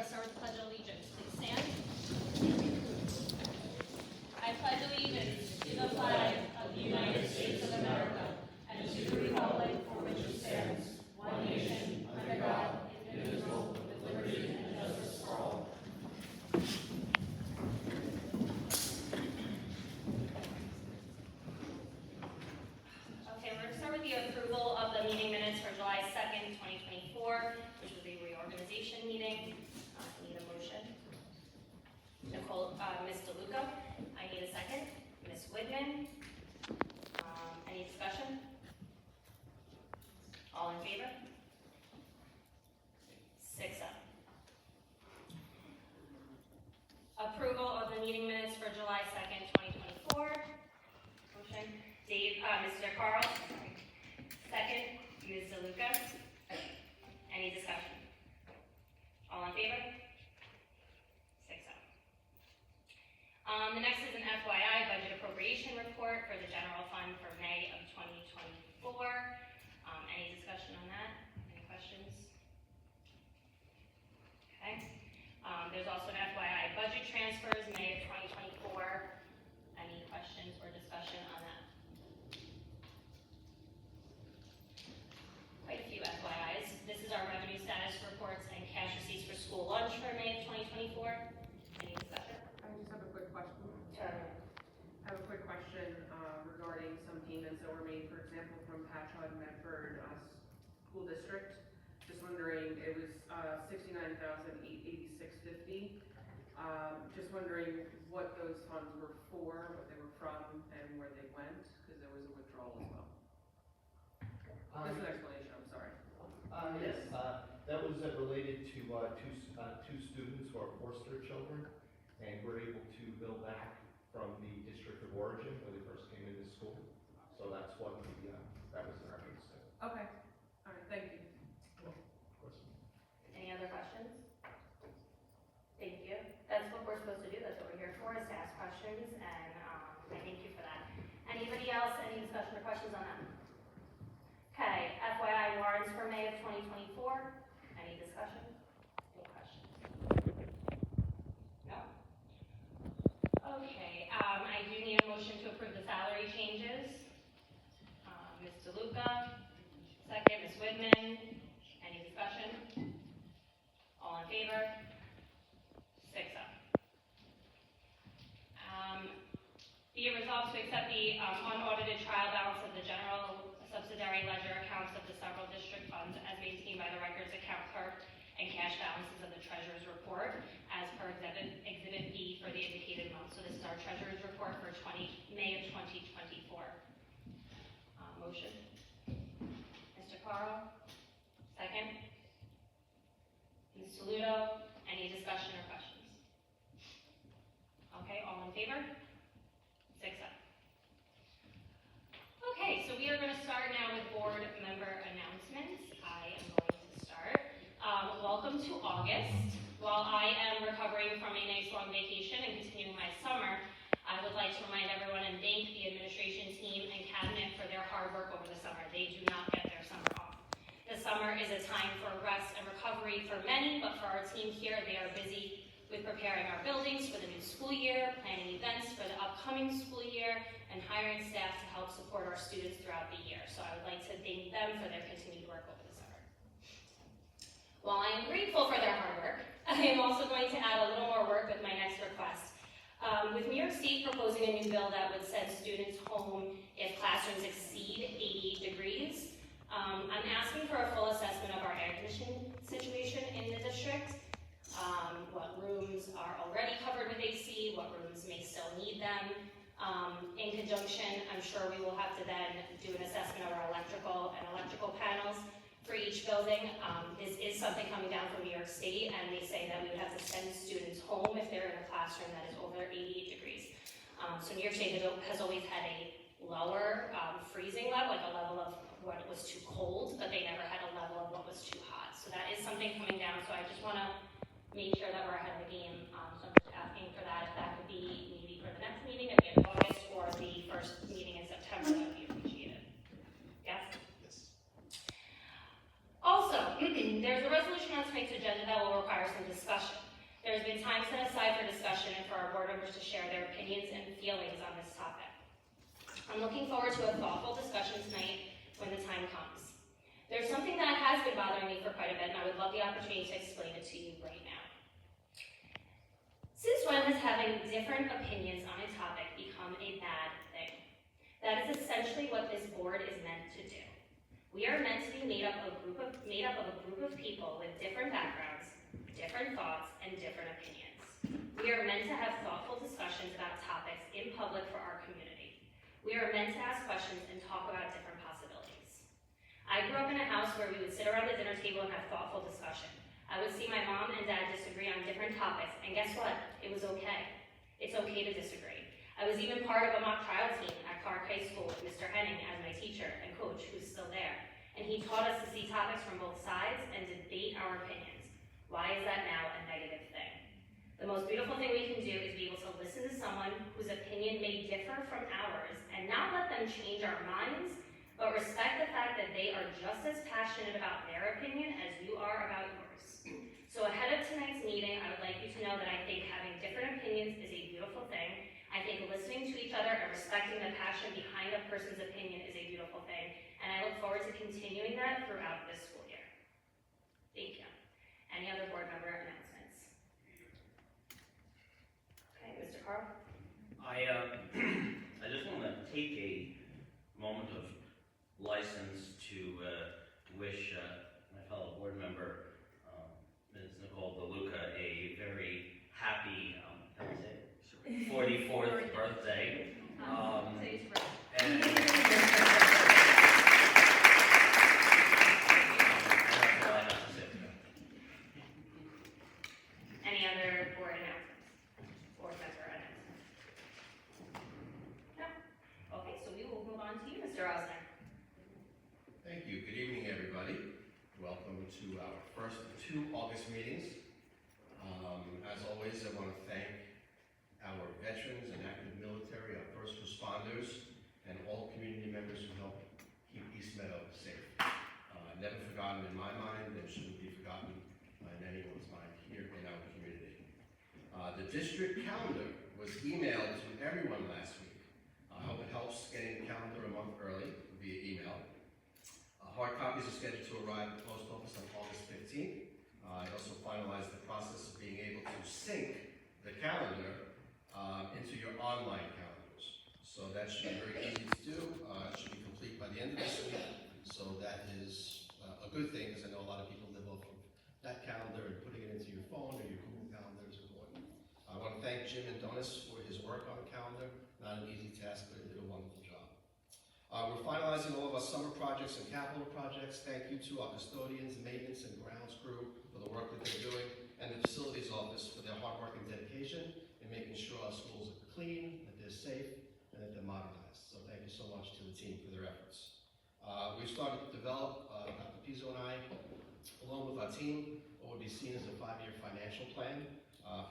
us start with the Pledge of Allegiance. Please stand. I pledge allegiance to the flag of the United States of America and to the republic for which it stands, one nation, under God, indivisible, with liberty and justice for all. Okay, we're going to start with the approval of the meeting minutes for July 2nd, 2024, which was a reorganization meeting. I need a motion. Ms. DeLuca, I need a second. Ms. Whitman, any discussion? All in favor? 6-0. Approval of the meeting minutes for July 2nd, 2024. Motion. Mr. Carl. Second. Ms. DeLuca. Any discussion? All in favor? 6-0. The next is an FYI budget appropriation report for the general fund for May of 2024. Any discussion on that? Any questions? Okay. There's also an FYI budget transfers May of 2024. Any questions or discussion on that? Quite a few FYIs. This is our revenue status reports and cash receipts for school lunch for May of 2024. Any discussion? I just have a quick question. Sure. I have a quick question regarding some payments that were made, for example, from Patchogue Medford School District. Just wondering, it was $69,886.50. Just wondering what those funds were for, what they were from, and where they went, because there was a withdrawal as well. Just an explanation, I'm sorry. Yes, that was related to two students who are foster children, and were able to bill back from the district of origin when they first came into school. So that's what that was in reference to. Okay. All right, thank you. Of course. Any other questions? Thank you. That's what we're supposed to do. That's what we're here for, is to ask questions, and I thank you for that. Anybody else, any discussion or questions on that? Okay, FYI warrants for May of 2024. Any discussion? Any questions? No? Okay, I do need a motion to approve the salary changes. Ms. DeLuca, second. Ms. Whitman, any discussion? All in favor? 6-0. Be it resolved to accept the unaudited trial balance of the general subsidiary ledger accounts of the several district funds as maintained by the records account clerk and cash balances of the treasurer's report as per exhibit B for the indicated month. So this is our treasurer's report for May of 2024. Motion. Mr. Carl, second. Ms. Saludo, any discussion or questions? Okay, all in favor? 6-0. Okay, so we are going to start now with board member announcements. I am going to start. Welcome to August. While I am recovering from a nice long vacation and continuing my summer, I would like to remind everyone and thank the administration team and cabinet for their hard work over the summer. They do not get their summer off. The summer is a time for rest and recovery for many, but for our team here, they are busy with preparing our buildings for the new school year, planning events for the upcoming school year, and hiring staff to help support our students throughout the year. So I would like to thank them for their continued work over the summer. While I am grateful for their hard work, I am also going to add a little more work with my next request. With New York State proposing a new bill that would send students home if classrooms exceed 88 degrees, I'm asking for a full assessment of our air conditioning situation in the district. What rooms are already covered with AC, what rooms may still need them. In conjunction, I'm sure we will have to then do an assessment of our electrical panels for each building. This is something coming down from New York State, and they say that we would have to send students home if they're in a classroom that is over 88 degrees. So New York State has always had a lower freezing level, like a level of what was too cold, but they never had a level of what was too hot. So that is something coming down, so I just want to make sure that we're ahead of the game. So I'm just asking for that. If that could be maybe for the next meeting at the end of August or the first meeting in September, that would be appreciated. Yes? Yes. Also, there's a resolution on tonight's agenda that will require some discussion. There's been time set aside for discussion and for our board members to share their opinions and feelings on this topic. I'm looking forward to a thoughtful discussion tonight when the time comes. There's something that has been bothering me for quite a bit, and I would love the opportunity to explain it to you right now. Since when has having different opinions on a topic become a bad thing? That is essentially what this board is meant to do. We are meant to be made up of a group of people with different backgrounds, different thoughts, and different opinions. We are meant to have thoughtful discussions about topics in public for our community. We are meant to ask questions and talk about different possibilities. I grew up in a house where we would sit around the dinner table and have thoughtful discussion. I would see my mom and dad disagree on different topics, and guess what? It was okay. It's okay to disagree. I was even part of a mock trial team at Clark High School with Mr. Henning as my teacher and coach, who's still there. And he taught us to see topics from both sides and debate our opinions. Why is that now a negative thing? The most beautiful thing we can do is be able to listen to someone whose opinion may differ from ours and not let them change our minds, but respect the fact that they are just as passionate about their opinion as you are about yours. So ahead of tonight's meeting, I would like you to know that I think having different opinions is a beautiful thing. I think listening to each other and respecting the passion behind a person's opinion is a beautiful thing, and I look forward to continuing that throughout this school year. Thank you. Any other board member announcements? Okay, Mr. Carl? I just want to take a moment of license to wish my fellow board member, Ms. Nicole DeLuca, a very happy, 44th birthday. And that's all I have to say. Any other board announcements? Board member announcements? No? Okay, so we will move on to you, Mr. Osner. Thank you. Good evening, everybody. Welcome to our first of 2 August meetings. As always, I want to thank our veterans and active military, our first responders, and all community members who help keep East Meadow safe. Never forgotten in my mind, and shouldn't be forgotten in anyone's mind here in our community. The district calendar was emailed to everyone last week. I hope it helps getting the calendar a month early via email. Hard copies are scheduled to arrive at the post office on August 15th. I also finalized the process of being able to sync the calendar into your online calendars. So that should be very easy to do. It should be complete by the end of this week. So that is a good thing, because I know a lot of people live off of that calendar, and putting it into your phone or your Google Calendar is important. I want to thank Jim and Donis for his work on the calendar. Not an easy task, but he did a wonderful job. We're finalizing all of our summer projects and capital projects. Thank you to our custodians, maintenance, and grounds crew for the work that they're doing, and the facilities office for their hard work and dedication in making sure our schools are clean, that they're safe, and that they're modernized. So thank you so much to the team for their efforts. We've started to develop, Dr. Pizzo and I, along with our team, what would be seen as a 5-year financial plan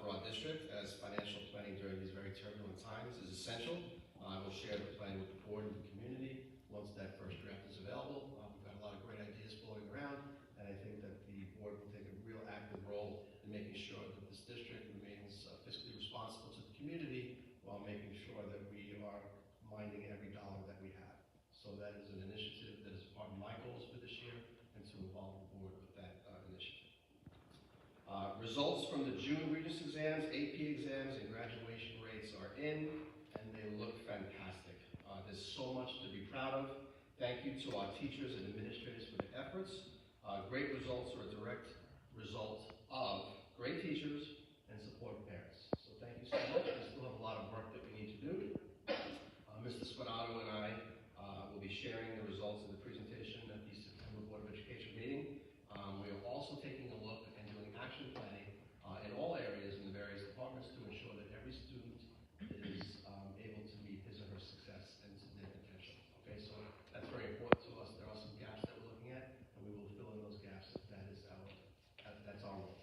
for our district, as financial planning during these very turbulent times is essential. I will share the plan with the board and the community once that first draft is available. We've got a lot of great ideas floating around, and I think that the board will take a real active role in making sure that this district remains fiscally responsible to the community while making sure that we are minding every dollar that we have. So that is an initiative that is part of my goals for this year, and to involve the board with that initiative. Results from the June Regents exams, AP exams, and graduation rates are in, and they look fantastic. There's so much to be proud of. Thank you to our teachers and administrators for their efforts. Great results are a direct result of great teachers and supportive parents. So thank you so much. We still have a lot of work that we need to do. Mr. Spinato and I will be sharing the results of the presentation at the September Board of Education meeting. We are also taking a look and doing action planning in all areas in the various departments to ensure that every student is able to meet his or her success and to their potential. Okay, so that's very important to us. There are some gaps that we're looking at, and we will fill in those gaps if that's our role.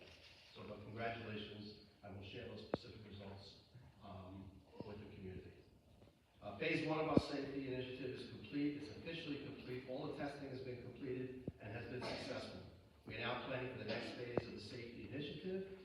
So congratulations. I will share those specific results with the community. Phase 1 of our safety initiative is complete. It's officially complete. All the testing has been completed and has been successful. We are now planning for the next phase of the safety initiative,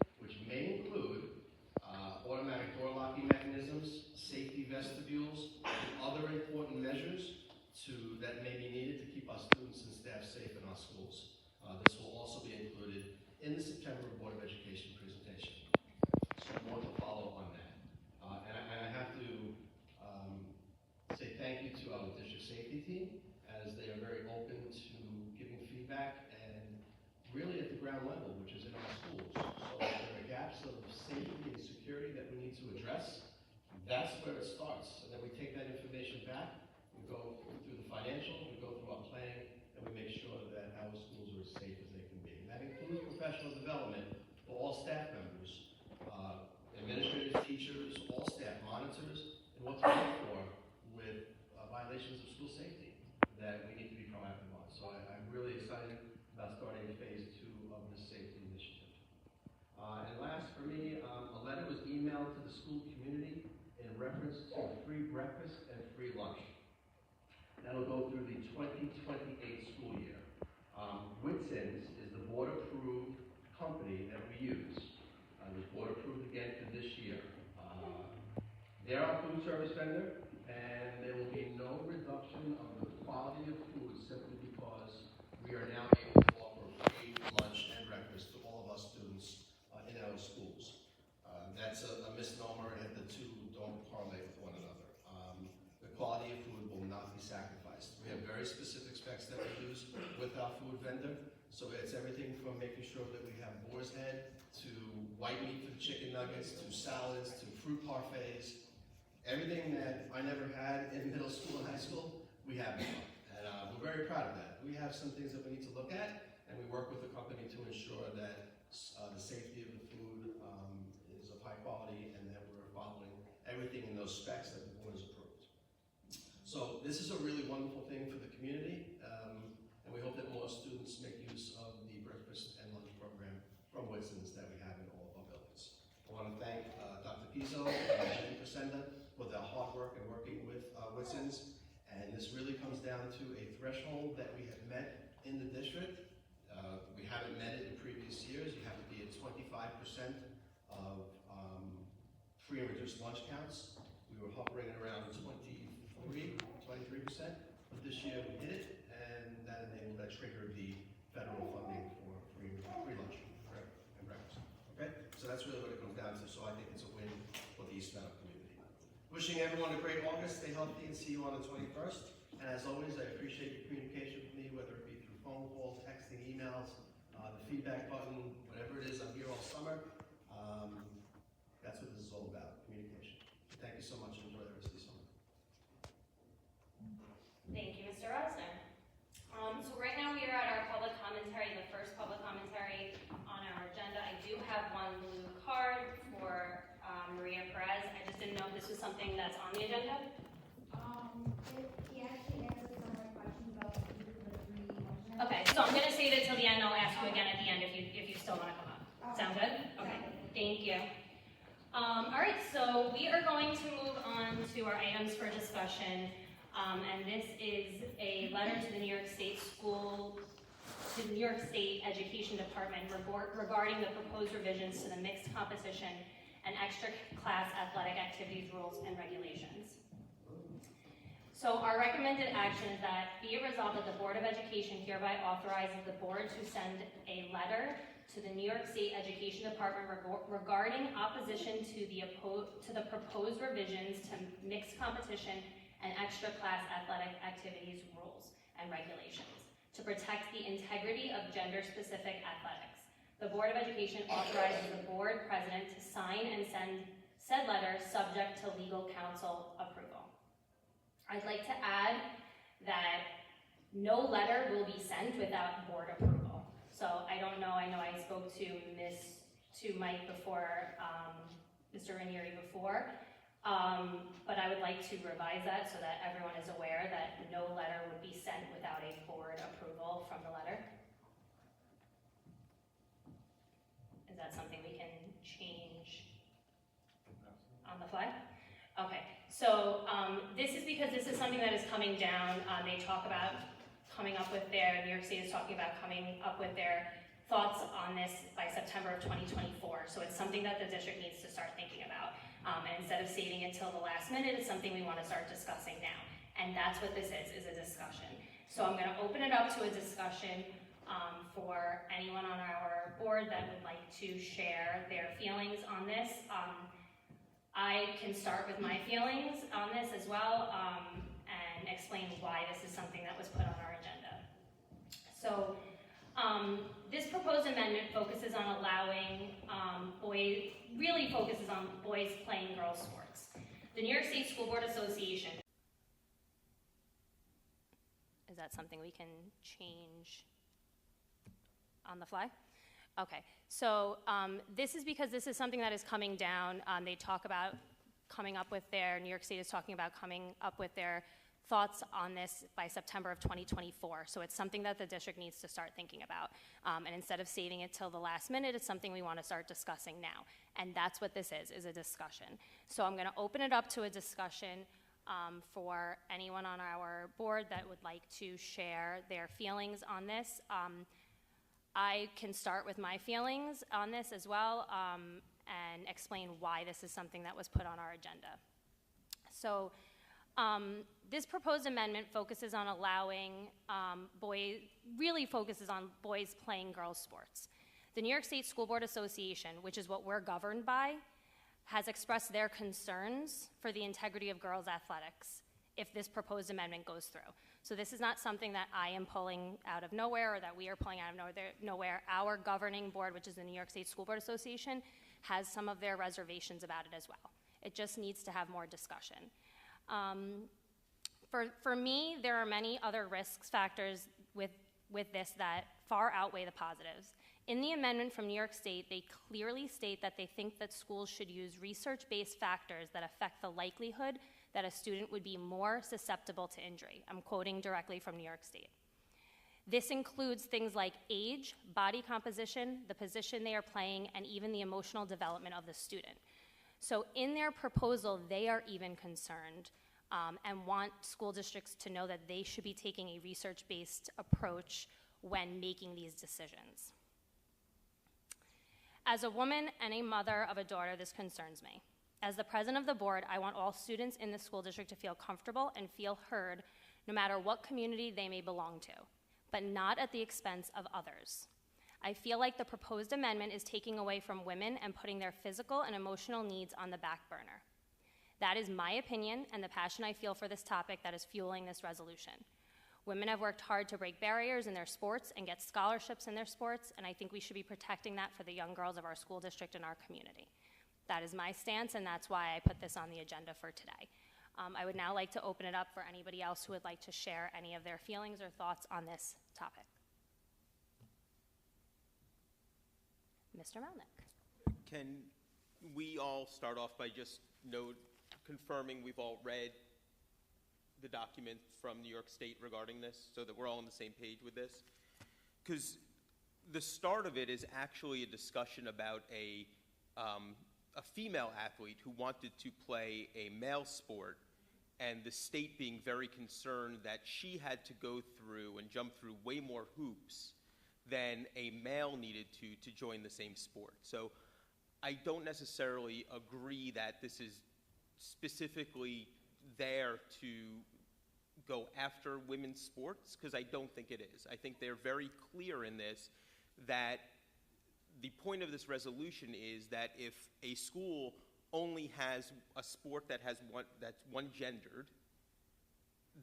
where it starts. And then we take that information back, we go through the financial, we go through our planning, and we make sure that our schools are as safe as they can be. And that includes professional development for all staff members, administrators, teachers, all staff, monitors, and what to look for with violations of school safety that we need to be proactive on. So I'm really excited about starting phase 2 of this safety initiative. And last for me, a letter was emailed to the school community in reference to free breakfast and free lunch. That'll go through the 2028 school year. Whitson's is the board-approved company that we use. It was board-approved again for this year. They're our food service vendor, and there will be no reduction of the quality of food simply because we are now able to offer free lunch and breakfast to all of our students in our schools. That's a misnomer, and the two don't correlate with one another. The quality of food will not be sacrificed. We have very specific specs that we use with our food vendor, so it's everything from making sure that we have boar's head to white meat for the chicken nuggets, to salads, to fruit parfaits. Everything that I never had in middle school and high school, we have now. And we're very proud of that. We have some things that we need to look at, and we work with the company to ensure that the safety of the food is of high quality, and that we're following everything in those specs that the board has approved. So this is a really wonderful thing for the community, and we hope that more students make use of the breakfast and lunch program from Whitson's that we have in all of our buildings. I want to thank Dr. Pizzo and Jen Crescenda for their hard work and working with Whitson's, and this really comes down to a threshold that we have met in the district. We haven't met it in previous years. You have to be at 25% of free and reduced lunch counts. We were hovering around 23%, but this year we hit it, and that triggered the federal funding for free lunch and breakfast. Okay, so that's really what it comes down to. So I think it's a win for the East Meadow community. Wishing everyone a great August. Stay healthy, and see you on the 21st. And as always, I appreciate your communication with me, whether it be through phone calls, texting, emails, the feedback button, whatever it is. I'm here all summer. That's what this is all about, communication. Thank you so much, and enjoy the rest of the summer. Thank you, Mr. Rosner. So right now we are at our public commentary, the first public commentary on our agenda. I do have one blue card for Maria Perez. I just didn't know if this was something that's on the agenda. He actually answered some of my questions about the 3 Okay, so I'm going to save it till the end. I'll ask you again at the end if you still want to come up. Sound good? Okay, thank you. All right, so we are going to move on to our items for discussion. And this is a letter to the New York State Education Department regarding the proposed revisions to the mixed competition and extra class athletic activities rules and regulations. So our recommended action is that be it resolved that the Board of Education hereby authorizes the board to send a letter to the New York State Education Department regarding opposition to the proposed revisions to mixed competition and extra class athletic activities rules and regulations to protect the integrity of gender-specific athletics. The Board of Education authorizes the board president to sign and send said letter subject to legal counsel approval. I'd like to add that no letter will be sent without board approval. So I don't know, I know I spoke to Mike before, Mr. Ranieri before, but I would like to revise that so that everyone is aware that no letter would be sent without a board approval from the letter. Is that something we can change on the fly? Okay, so this is because this is something that is coming down. They talk about coming up with New York State is talking about coming up with their thoughts on this by September of 2024. So it's something that the district needs to start thinking about. And instead of saving it till the last minute, it's something we want to start discussing now. And that's what this is a discussion. So I'm going to open it up to a discussion for anyone on our board that would like to share their feelings on this. I can start with my feelings on this as well and explain why this is something that was put on our agenda. So this proposed amendment focuses on allowing boys playing girls' sports. The New York State School Board Association. Is that something we can change on the fly? Okay, so this is because this is something that is coming down. They talk about coming up with New York State is talking about coming up with their thoughts on this by September of 2024. So it's something that the district needs to start thinking about. And instead of saving it till the last minute, it's something we want to start discussing now. And that's what this is a discussion. So I'm going to open it up to a discussion for anyone on our board that would like to share their feelings on this. I can start with my feelings on this as well and explain why this is something that was put on our agenda. So this proposed amendment focuses on allowing focuses on boys playing girls' sports. The New York State School Board Association, which is what we're governed by, has expressed their concerns for the integrity of girls' athletics if this proposed amendment goes through. So this is not something that I am pulling out of nowhere or that we are pulling out of nowhere. Our governing board, which is the New York State School Board Association, has some of their reservations about it as well. It just needs to have more discussion. For me, there are many other risk factors with this that far outweigh the positives. In the amendment from New York State, they clearly state that they think that schools should use research-based factors that affect the likelihood that a student would be more susceptible to injury. I'm quoting directly from New York State. This includes things like age, body composition, the position they are playing, and even the emotional development of the student. So in their proposal, they are even concerned and want school districts to know that they should be taking a research-based approach when making these decisions. As a woman and a mother of a daughter, this concerns me. As the president of the board, I want all students in the school district to feel comfortable and feel heard no matter what community they may belong to, but not at the expense of others. I feel like the proposed amendment is taking away from women and putting their physical and emotional needs on the back burner. That is my opinion and the passion I feel for this topic that is fueling this resolution. Women have worked hard to break barriers in their sports and get scholarships in their sports, and I think we should be protecting that for the young girls of our school district and our community. That is my stance, and that's why I put this on the agenda for today. I would now like to open it up for anybody else who would like to share any of their feelings or thoughts on this topic. Mr. Melnick. Can we all start off by just confirming we've all read the document from New York State regarding this so that we're all on the same page with this? Because the start of it is actually a discussion about a female athlete who wanted to play a male sport, and the state being very concerned that she had to go through and jump through way more hoops than a male needed to join the same sport. So I don't necessarily agree that this is specifically there to go after women's sports, because I don't think it is. I think they're very clear in this that the point of this resolution is that if a school only has a sport that's one gendered,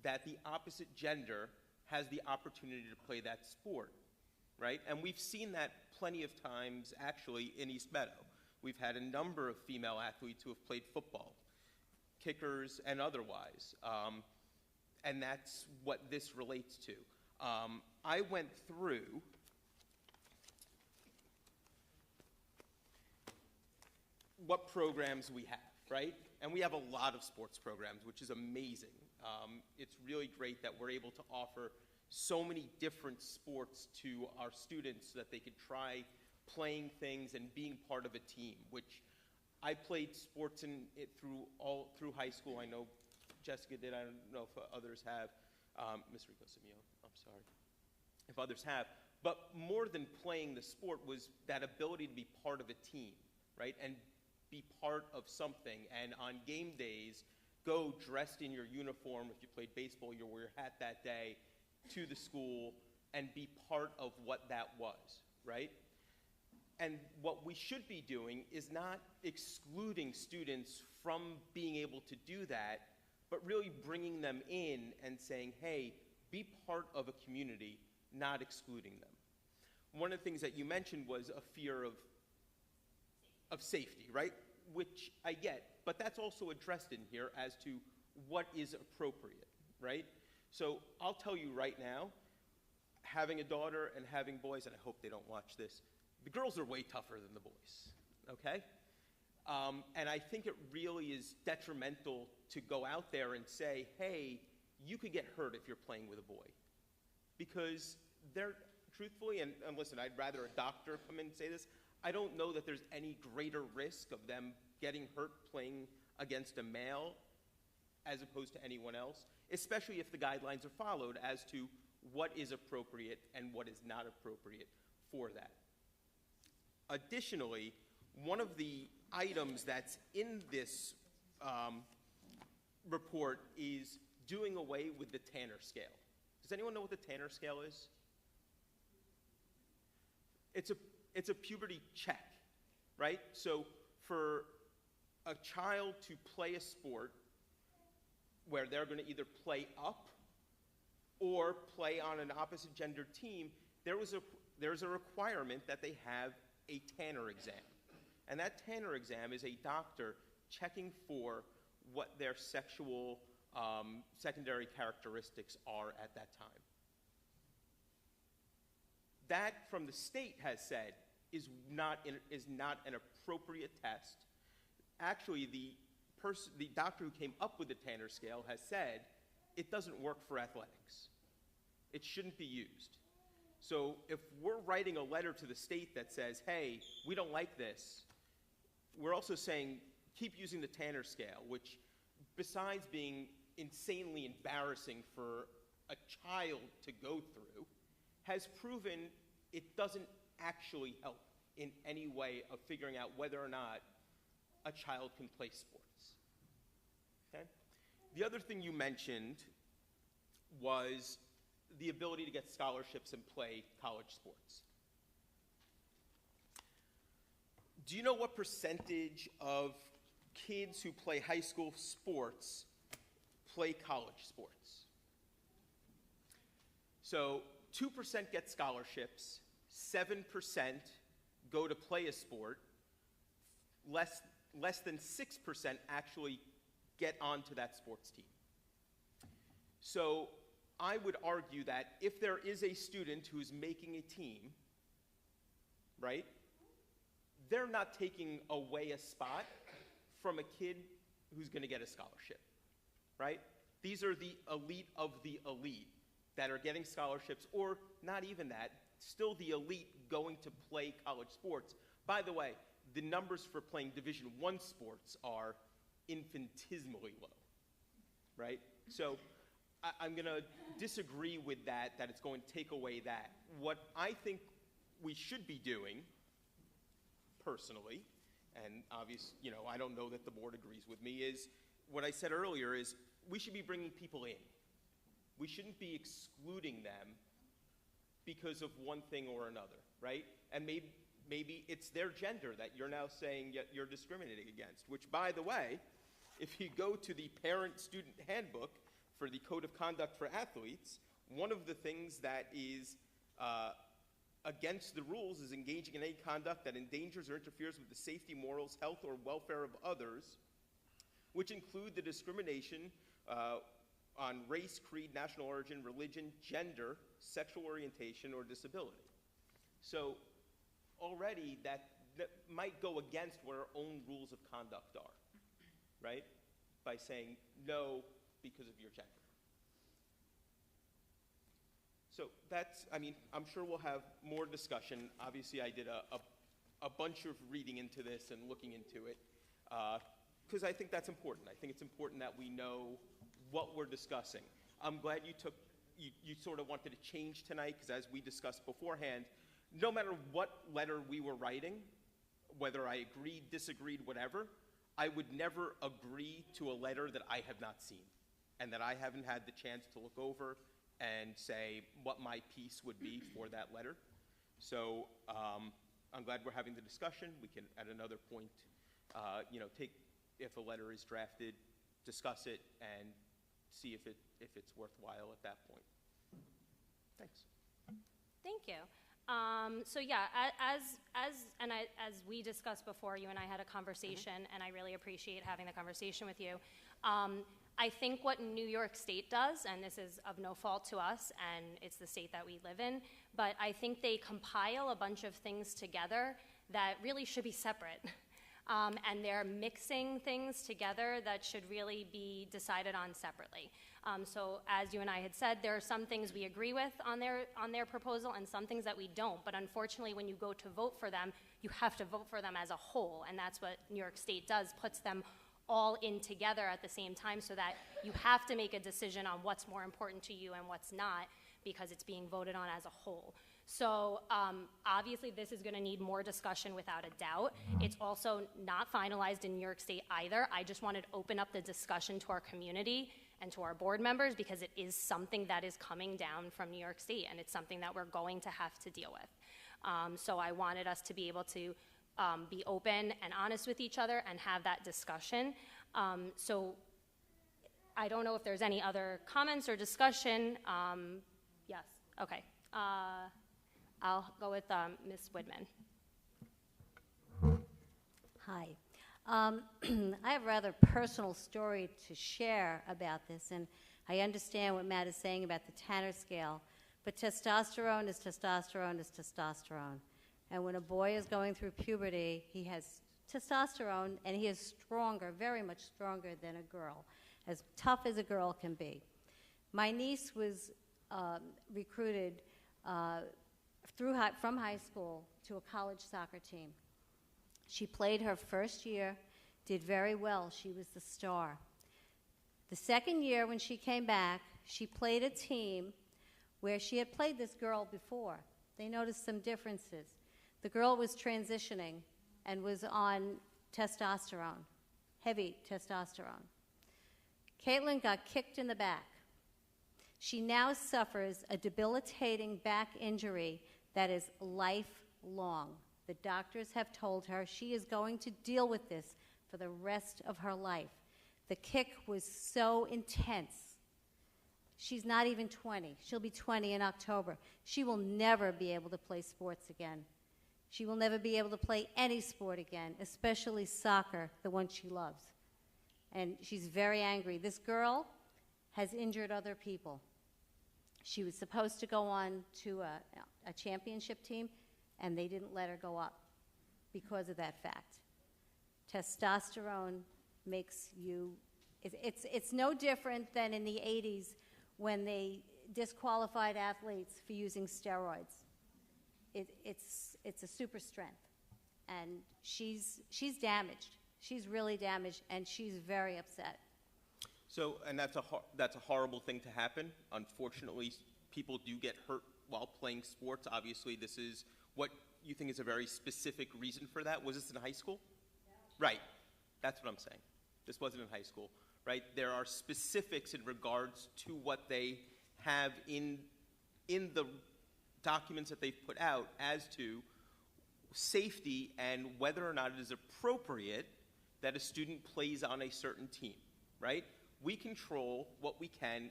that the opposite gender has the opportunity to play that sport, right? And we've seen that plenty of times actually in East Meadow. We've had a number of female athletes who have played football, kickers and otherwise, and that's what this relates to. I went through what programs we have, right? And we have a lot of sports programs, which is amazing. It's really great that we're able to offer so many different sports to our students so that they could try playing things and being part of a team, which I played sports through high school. I know Jessica did. I don't know if others have. Ms. Rico Simeon, I'm sorry. If others have. But more than playing the sport was that ability to be part of a team, right? And be part of something. And on game days, go dressed in your uniform. If you played baseball, you wear your hat that day to the school and be part of what that was, right? And what we should be doing is not excluding students from being able to do that, but really bringing them in and saying, hey, be part of a community, not excluding them. One of the things that you mentioned was a fear of safety, right? which I get, but that's also addressed in here as to what is appropriate, right? So I'll tell you right now, having a daughter and having boys, and I hope they don't watch this, the girls are way tougher than the boys, okay? And I think it really is detrimental to go out there and say, hey, you could get hurt if you're playing with a boy. Because they're, truthfully, and listen, I'd rather a doctor come in and say this, I don't know that there's any greater risk of them getting hurt playing against a male as opposed to anyone else, especially if the guidelines are followed as to what is appropriate and what is not appropriate for that. Additionally, one of the items that's in this report is doing away with the Tanner scale. Does anyone know what the Tanner scale is? It's a puberty check, right? So for a child to play a sport where they're going to either play up or play on an opposite gender team, there's a requirement that they have a Tanner exam. And that Tanner exam is a doctor checking for what their sexual secondary characteristics are at that time. That, from the state has said, is not an appropriate test. Actually, the doctor who came up with the Tanner scale has said it doesn't work for athletics. It shouldn't be used. So if we're writing a letter to the state that says, hey, we don't like this, we're also saying keep using the Tanner scale, which besides being insanely embarrassing for a child to go through, has proven it doesn't actually help in any way of figuring out whether or not a child can play sports. Okay? The other thing you mentioned was the ability to get scholarships and play college sports. Do you know what percentage of kids who play high school sports play college sports? So 2% get scholarships, 7% go to play a sport, less than 6% actually get onto that sports team. So I would argue that if there is a student who's making a team, right, they're not taking away a spot from a kid who's going to get a scholarship, right? These are the elite of the elite that are getting scholarships, or not even that, still the elite going to play college sports. By the way, the numbers for playing Division I sports are infinitesimally low, right? So I'm going to disagree with that it's going to take away that. What I think we should be doing, personally, and obviously, I don't know that the board agrees with me, is what I said earlier is we should be bringing people in. We shouldn't be excluding them because of one thing or another, right? And maybe it's their gender that you're now saying you're discriminating against, which, by the way, if you go to the parent-student handbook for the Code of Conduct for Athletes, one of the things that is against the rules is engaging in any conduct that endangers or interferes with the safety, morals, health, or welfare of others, which include the discrimination on race, creed, national origin, religion, gender, sexual orientation, or disability. So already that might go against what our own rules of conduct are, right? By saying no because of your gender. So that's, I'm sure we'll have more discussion. Obviously, I did a bunch of reading into this and looking into it, because I think that's important. I think it's important that we know what we're discussing. I'm glad you sort of wanted to change tonight, because as we discussed beforehand, no matter what letter we were writing, whether I agreed, disagreed, whatever, I would never agree to a letter that I have not seen and that I haven't had the chance to look over and say what my piece would be for that letter. So I'm glad we're having the discussion. We can, at another point, take, if a letter is drafted, discuss it, and see if it's worthwhile at that point. Thanks. Thank you. So yeah, as we discussed before, you and I had a conversation, and I really appreciate having the conversation with you. I think what New York State does, and this is of no fault to us, and it's the state that we live in, but I think they compile a bunch of things together that really should be separate. And they're mixing things together that should really be decided on separately. So as you and I had said, there are some things we agree with on their proposal and some things that we don't. But unfortunately, when you go to vote for them, you have to vote for them as a whole. And that's what New York State does, puts them all in together at the same time so that you have to make a decision on what's more important to you and what's not because it's being voted on as a whole. So obviously this is going to need more discussion without a doubt. It's also not finalized in New York State either. I just wanted to open up the discussion to our community and to our board members because it is something that is coming down from New York State and it's something that we're going to have to deal with. So I wanted us to be able to be open and honest with each other and have that discussion. So I don't know if there's any other comments or discussion. Yes, okay. I'll go with Ms. Woodman. Hi. I have a rather personal story to share about this, and I understand what Matt is saying about the Tanner scale, but testosterone is testosterone is testosterone. And when a boy is going through puberty, he has testosterone, and he is stronger, very much stronger than a girl, as tough as a girl can be. My niece was recruited from high school to a college soccer team. She played her first year, did very well. She was the star. The second year when she came back, she played a team where she had played this girl before. They noticed some differences. The girl was transitioning and was on testosterone, heavy testosterone. Caitlin got kicked in the back. She now suffers a debilitating back injury that is lifelong. The doctors have told her she is going to deal with this for the rest of her life. The kick was so intense. She's not even 20. She'll be 20 in October. She will never be able to play sports again. She will never be able to play any sport again, especially soccer, the one she loves. And she's very angry. This girl has injured other people. She was supposed to go on to a championship team, and they didn't let her go up because of that fact. Testosterone makes you, it's no different than in the 80s when they disqualified athletes for using steroids. It's a super strength, and she's damaged. She's really damaged, and she's very upset. So, and that's a horrible thing to happen. Unfortunately, people do get hurt while playing sports. Obviously, this is what you think is a very specific reason for that. Was this in high school? Yeah. Right. That's what I'm saying. This wasn't in high school, right? There are specifics in regards to what they have in the documents that they've put out as to safety and whether or not it is appropriate that a student plays on a certain team, right? We control what we can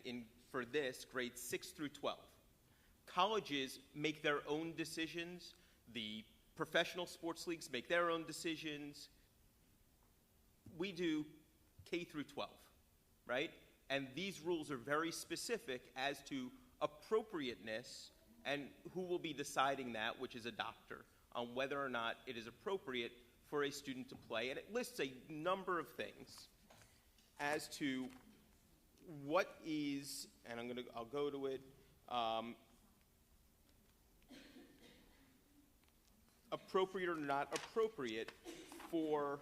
for this, grades 6 through 12. Colleges make their own decisions. The professional sports leagues make their own decisions. We do K through 12, right? And these rules are very specific as to appropriateness and who will be deciding that, which is a doctor, on whether or not it is appropriate for a student to play. And it lists a number of things as to what is, and I'll go to it, appropriate or not appropriate for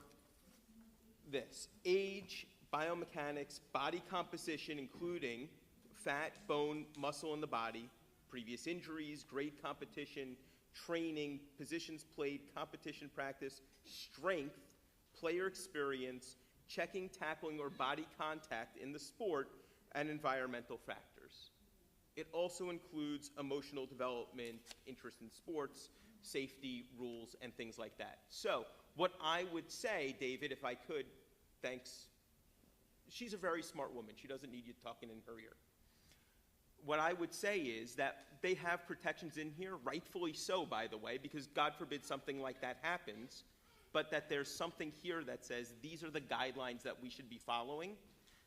this. Age, biomechanics, body composition, including fat, bone, muscle in the body, previous injuries, grade competition, training, positions played, competition practice, strength, player experience, checking, tackling, or body contact in the sport, and environmental factors. It also includes emotional development, interest in sports, safety rules, and things like that. So what I would say, David, if I could, thanks. She's a very smart woman. She doesn't need you talking in her ear. what I would say is that they have protections in here, rightfully so, by the way, because God forbid something like that happens, but that there's something here that says these are the guidelines that we should be following,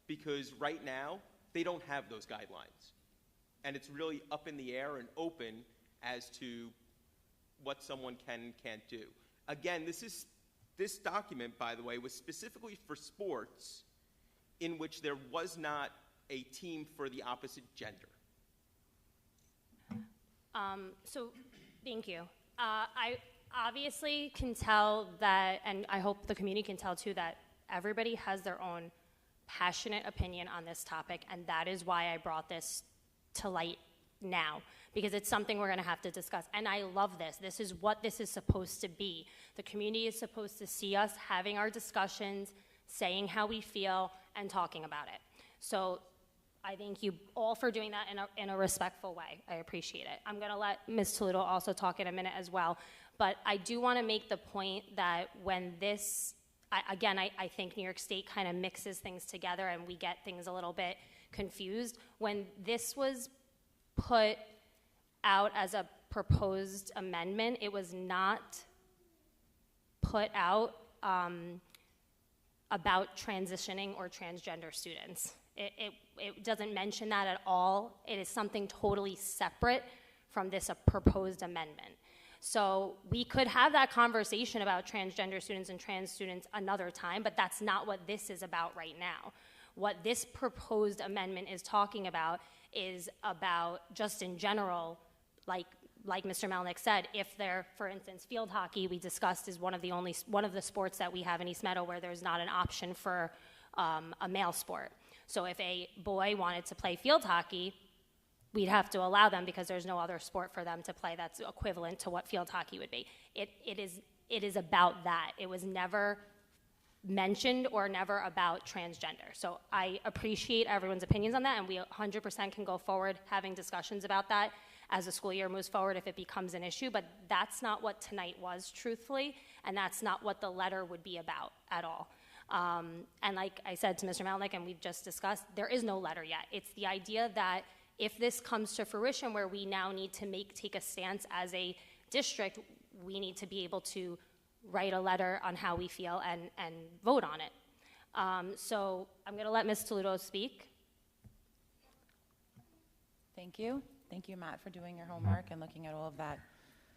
because right now, they don't have those guidelines. And it's really up in the air and open as to what someone can and can't do. Again, this document, by the way, was specifically for sports in which there was not a team for the opposite gender. So, thank you. I obviously can tell that, and I hope the community can tell too, that everybody has their own passionate opinion on this topic, and that is why I brought this to light now, because it's something we're going to have to discuss. And I love this. This is what this is supposed to be. The community is supposed to see us having our discussions, saying how we feel, and talking about it. So I thank you all for doing that in a respectful way. I appreciate it. I'm going to let Ms. Toledo also talk in a minute as well. But I do want to make the point that when this, I think New York State kind of mixes things together and we get things a little bit confused. When this was put out as a proposed amendment, it was not put out about transitioning or transgender students. It doesn't mention that at all. It is something totally separate from this proposed amendment. So we could have that conversation about transgender students and trans students another time, but that's not what this is about right now. What this proposed amendment is talking about is about, just in general, like Mr. Melnick said, if they're, for instance, field hockey, we discussed, is one of the sports that we have in East Meadow where there's not an option for a male sport. So if a boy wanted to play field hockey, we'd have to allow them because there's no other sport for them to play that's equivalent to what field hockey would be. It is about that. It was never mentioned or never about transgender. So I appreciate everyone's opinions on that, and we 100% can go forward having discussions about that as the school year moves forward if it becomes an issue, but that's not what tonight was, truthfully, and that's not what the letter would be about at all. And like I said to Mr. Melnick, and we've just discussed, there is no letter yet. It's the idea that if this comes to fruition where we now need to take a stance as a district, we need to be able to write a letter on how we feel and vote on it. So I'm going to let Ms. Toledo speak. Thank you. Thank you, Matt, for doing your homework and looking at all of that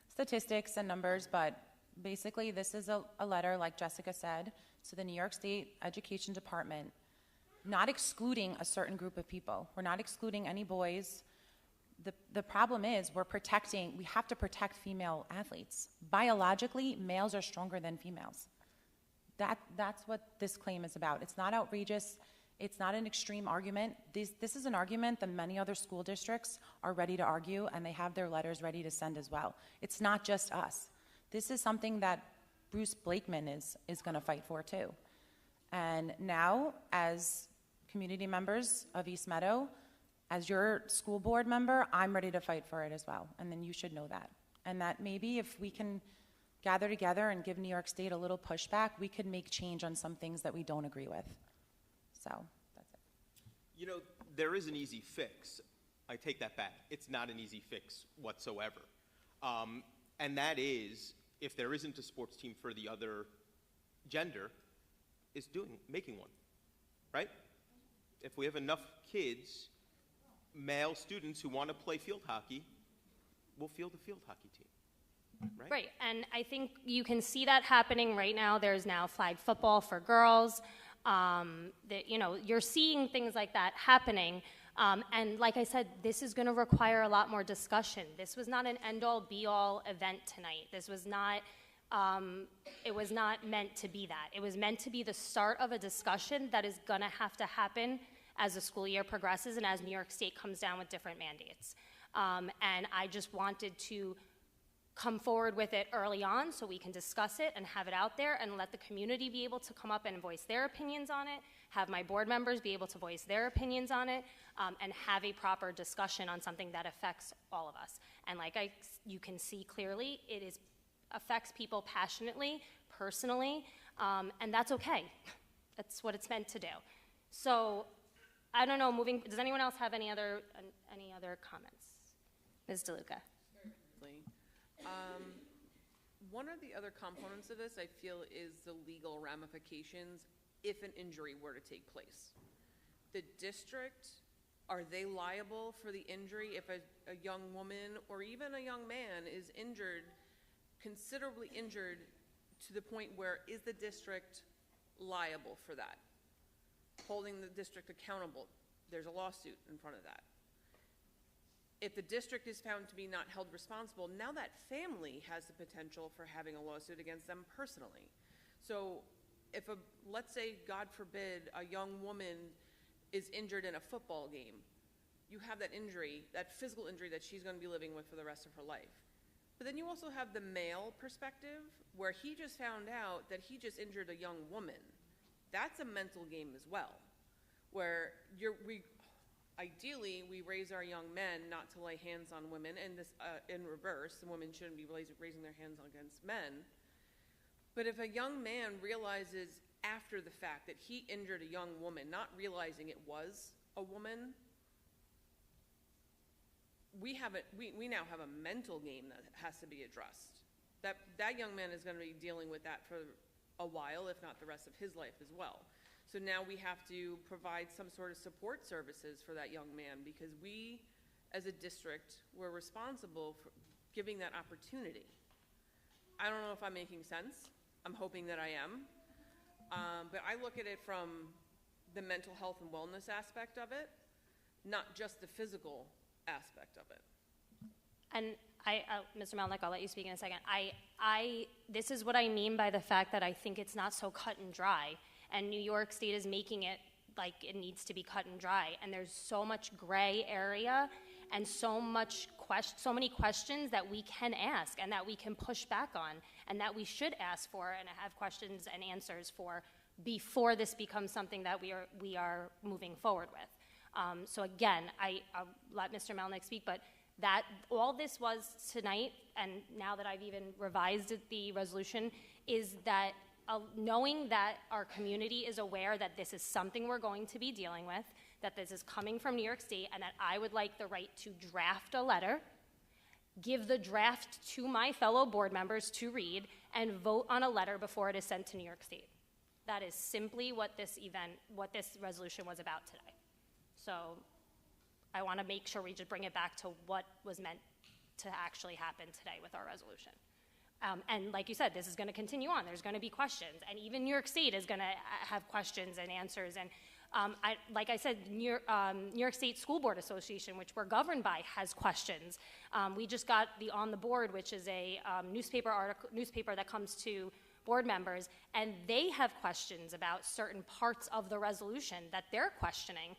statistics and numbers. But basically, this is a letter, like Jessica said, to the New York State Education Department, not excluding a certain group of people. We're not excluding any boys. The problem is we have to protect female athletes. Biologically, males are stronger than females. That's what this claim is about. It's not outrageous. It's not an extreme argument. This is an argument that many other school districts are ready to argue, and they have their letters ready to send as well. It's not just us. This is something that Bruce Blakeman is going to fight for too. And now, as community members of East Meadow, as your school board member, I'm ready to fight for it as well. And then you should know that. And that maybe if we can gather together and give New York State a little pushback, we could make change on some things that we don't agree with. So that's it. You know, there is an easy fix. I take that back. It's not an easy fix whatsoever. And that is, if there isn't a sports team for the other gender, is making one, right? If we have enough kids, male students who want to play field hockey, we'll field a field hockey team, right? Right, and I think you can see that happening right now. There's now flag football for girls. You're seeing things like that happening. And like I said, this is going to require a lot more discussion. This was not an end-all, be-all event tonight. This was not, it was not meant to be that. It was meant to be the start of a discussion that is going to have to happen as the school year progresses and as New York State comes down with different mandates. And I just wanted to come forward with it early on so we can discuss it and have it out there and let the community be able to come up and voice their opinions on it, have my board members be able to voice their opinions on it, and have a proper discussion on something that affects all of us. And like you can see clearly, it affects people passionately, personally, and that's okay. That's what it's meant to do. So I don't know, does anyone else have any other comments? Ms. DeLuca? Certainly. One of the other components of this, I feel, is the legal ramifications if an injury were to take place. The district, are they liable for the injury if a young woman or even a young man is injured, considerably injured, to the point where is the district liable for that? Holding the district accountable, there's a lawsuit in front of that. If the district is found to be not held responsible, now that family has the potential for having a lawsuit against them personally. So if let's say, God forbid, a young woman is injured in a football game, you have that injury, that physical injury that she's going to be living with for the rest of her life. But then you also have the male perspective, where he just found out that he just injured a young woman. That's a mental game as well, where ideally, we raise our young men not to lay hands on women, and this in reverse, the women shouldn't be raising their hands against men. But if a young man realizes after the fact that he injured a young woman, not realizing it was a woman, we now have a mental game that has to be addressed. That young man is going to be dealing with that for a while, if not the rest of his life as well. So now we have to provide some sort of support services for that young man, because we, as a district, were responsible for giving that opportunity. I don't know if I'm making sense. I'm hoping that I am. But I look at it from the mental health and wellness aspect of it, not just the physical aspect of it. And Mr. Melnick, I'll let you speak in a second. This is what I mean by the fact that I think it's not so cut and dry. And New York State is making it like it needs to be cut and dry. And there's so much gray area and so many questions that we can ask and that we can push back on and that we should ask for and have questions and answers for before this becomes something that we are moving forward with. So again, I'll let Mr. Melnick speak, but that all this was tonight, and now that I've even revised the resolution, is that knowing that our community is aware that this is something we're going to be dealing with, that this is coming from New York State, and that I would like the right to draft a letter, give the draft to my fellow board members to read, and vote on a letter before it is sent to New York State. That is simply what this resolution was about today. So I want to make sure we just bring it back to what was meant to actually happen today with our resolution. And like you said, this is going to continue on. There's going to be questions. And even New York State is going to have questions and answers. And like I said, New York State School Board Association, which we're governed by, has questions. We just got the On the Board, which is a newspaper that comes to board members, and they have questions about certain parts of the resolution that they're questioning.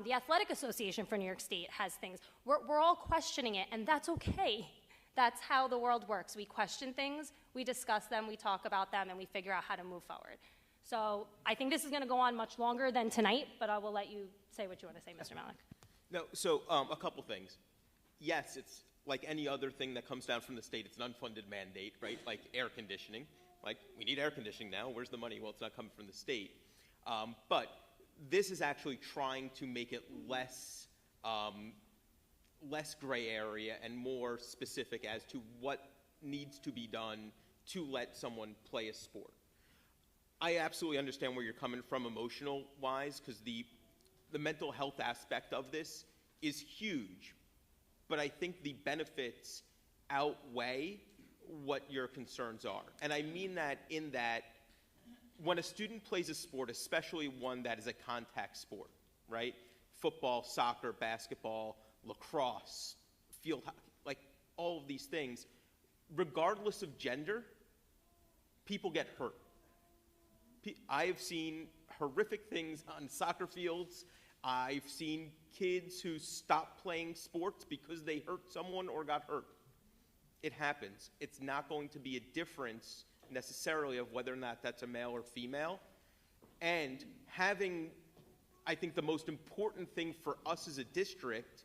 The Athletic Association for New York State has things. We're all questioning it, and that's okay. That's how the world works. We question things, we discuss them, we talk about them, and we figure out how to move forward. So I think this is going to go on much longer than tonight, but I will let you say what you want to say, Mr. Malik. No, so a couple things. Yes, it's like any other thing that comes down from the state. It's an unfunded mandate, right? Like air conditioning. Like, we need air conditioning now. Where's the money? Well, it's not coming from the state. But this is actually trying to make it less gray area and more specific as to what needs to be done to let someone play a sport. I absolutely understand where you're coming from emotional-wise, because the mental health aspect of this is huge. But I think the benefits outweigh what your concerns are. And I mean that in that when a student plays a sport, especially one that is a contact sport, right? Football, soccer, basketball, lacrosse, field hockey, like all of these things, regardless of gender, people get hurt. I've seen horrific things on soccer fields. I've seen kids who stopped playing sports because they hurt someone or got hurt. It happens. It's not going to be a difference necessarily of whether or not that's a male or female. And having, I think the most important thing for us as a district,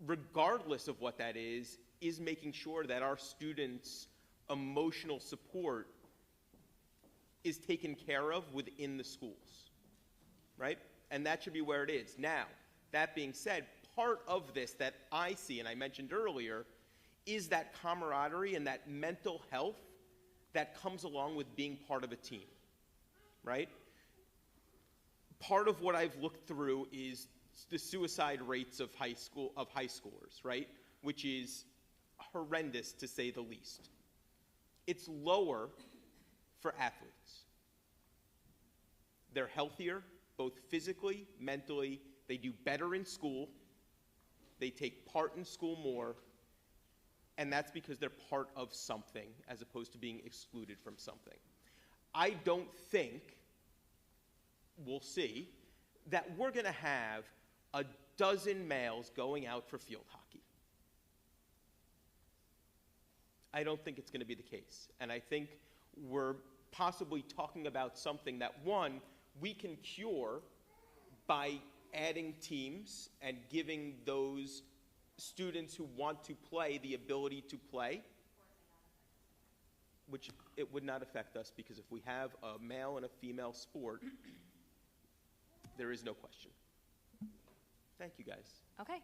regardless of what that is making sure that our students' emotional support is taken care of within the schools, right? and that should be where it is. Now, that being said, part of this that I see, and I mentioned earlier, is that camaraderie and that mental health that comes along with being part of a team, right? Part of what I've looked through is the suicide rates of high schoolers, right? Which is horrendous, to say the least. It's lower for athletes. They're healthier, both physically, mentally. They do better in school. They take part in school more. And that's because they're part of something as opposed to being excluded from something. I don't think, we'll see, that we're going to have a dozen males going out for field hockey. I don't think it's going to be the case. And I think we're possibly talking about something that, one, we can cure by adding teams and giving those students who want to play the ability to play, which it would not affect us, because if we have a male and a female sport, there is no question. Thank you, guys. Okay.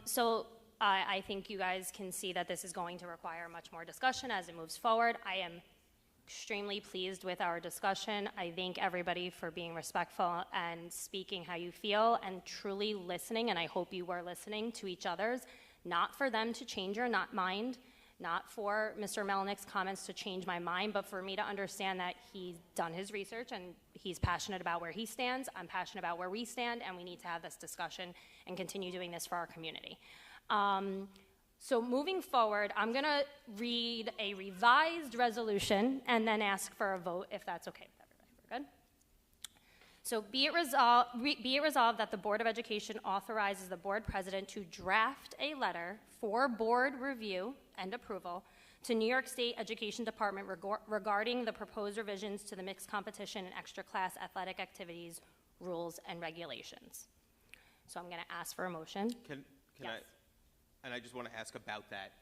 So I think you guys can see that this is going to require much more discussion as it moves forward. I am extremely pleased with our discussion. I thank everybody for being respectful and speaking how you feel and truly listening, and I hope you were listening to each other's, not for them to change your mind, not for Mr. Melnick's comments to change my mind, but for me to understand that he's done his research and he's passionate about where he stands. I'm passionate about where we stand, and we need to have this discussion and continue doing this for our community. So moving forward, I'm going to read a revised resolution and then ask for a vote, if that's okay with everybody. We're good? So be it resolved that the Board of Education authorizes the board president to draft a letter for board review and approval to New York State Education Department regarding the proposed revisions to the mixed competition and extra class athletic activities rules and regulations. So I'm going to ask for a motion. Can Yes. and I just want to ask about that,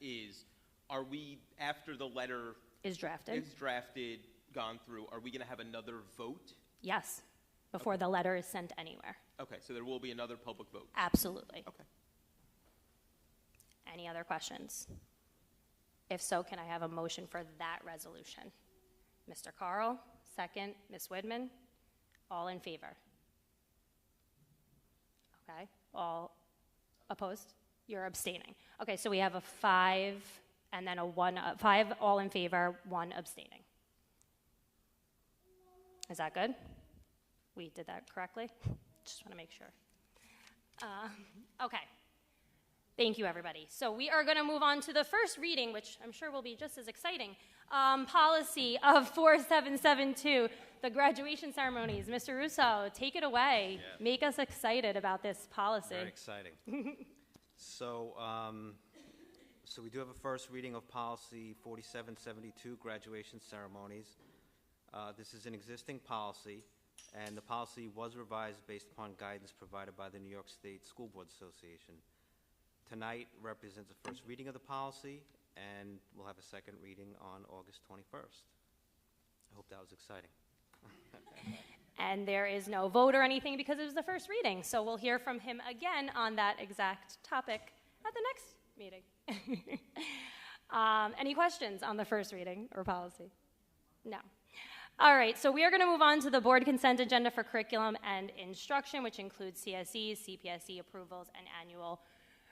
are we, after the letter Is drafted? is drafted, gone through, are we going to have another vote? Yes, before the letter is sent anywhere. Okay, so there will be another public vote. Absolutely. Okay. Any other questions? If so, can I have a motion for that resolution? Mr. Carl, second. Ms. Widman, all in favor? Okay, all opposed? You're abstaining. Okay, so we have a 5 and then a 1, 5 all in favor, 1 abstaining. Is that good? We did that correctly? Just want to make sure. Okay. Thank you, everybody. So we are going to move on to the first reading, which I'm sure will be just as exciting. Policy of 4772, the graduation ceremonies. Mr. Russo, take it away. Yeah. Make us excited about this policy. Very exciting. So we do have a first reading of policy 4772, graduation ceremonies. This is an existing policy, and the policy was revised based upon guidance provided by the New York State School Board Association. Tonight represents the first reading of the policy, and we'll have a second reading on August 21st. I hope that was exciting. And there is no vote or anything because it was the first reading. So we'll hear from him again on that exact topic at the next meeting. Any questions on the first reading or policy? No. All right, so we are going to move on to the board consent agenda for curriculum and instruction, which includes CSEs, CPSE approvals, and annual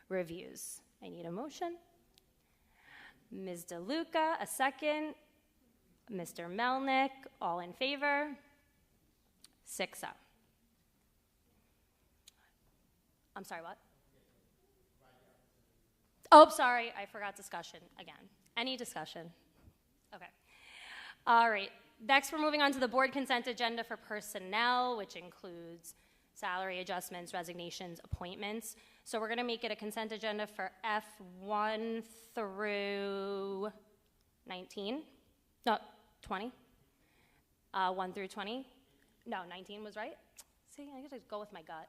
reviews. I need a motion. Ms. DeLuca, a second. Mr. Melnick, all in favor? 6-0. I'm sorry, what? Oh, sorry, I forgot discussion again. Any discussion? Okay. All right. Next, we're moving on to the board consent agenda for personnel, which includes salary adjustments, resignations, appointments. So we're going to make it a consent agenda for F1 through 19. No, 20. 1 through 20. No, 19 was right. See, I gotta go with my gut.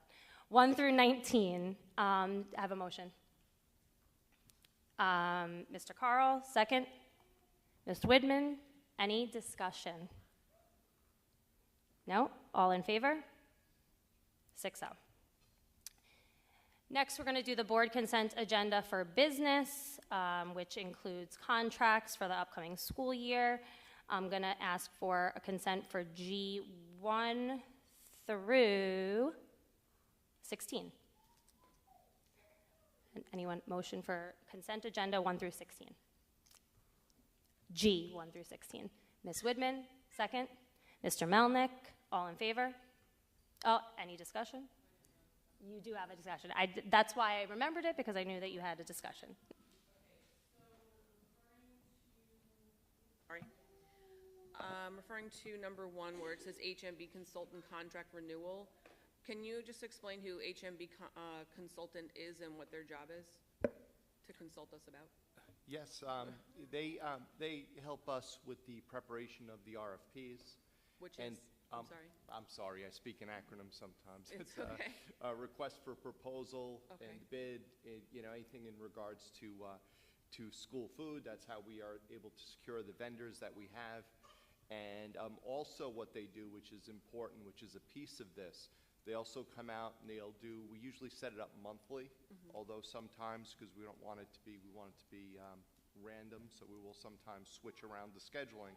1 through 19. I have a motion. Mr. Carl, second. Ms. Widman, any discussion? No? All in favor? 6-0. Next, we're going to do the board consent agenda for business, which includes contracts for the upcoming school year. I'm going to ask for a consent for G1 through 16. Anyone motion for consent agenda 1 through 16? G 1 through 16. Ms. Widman, second. Mr. Melnick, all in favor? Oh, any discussion? You do have a discussion. That's why I remembered it, because I knew that you had a discussion. Sorry. Referring to number 1 where it says HMB consultant contract renewal, can you just explain who HMB consultant is and what their job is to consult us about? Yes, they help us with the preparation of the RFPs. Which And, is, I'm sorry. I'm sorry, I speak in acronyms sometimes. It's okay. A request for proposal Okay. and bid, anything in regards to school food. That's how we are able to secure the vendors that we have. And also what they do, which is important, which is a piece of this, they also come out and we usually set it up monthly, although sometimes, because we want it to be random, so we will sometimes switch around the scheduling.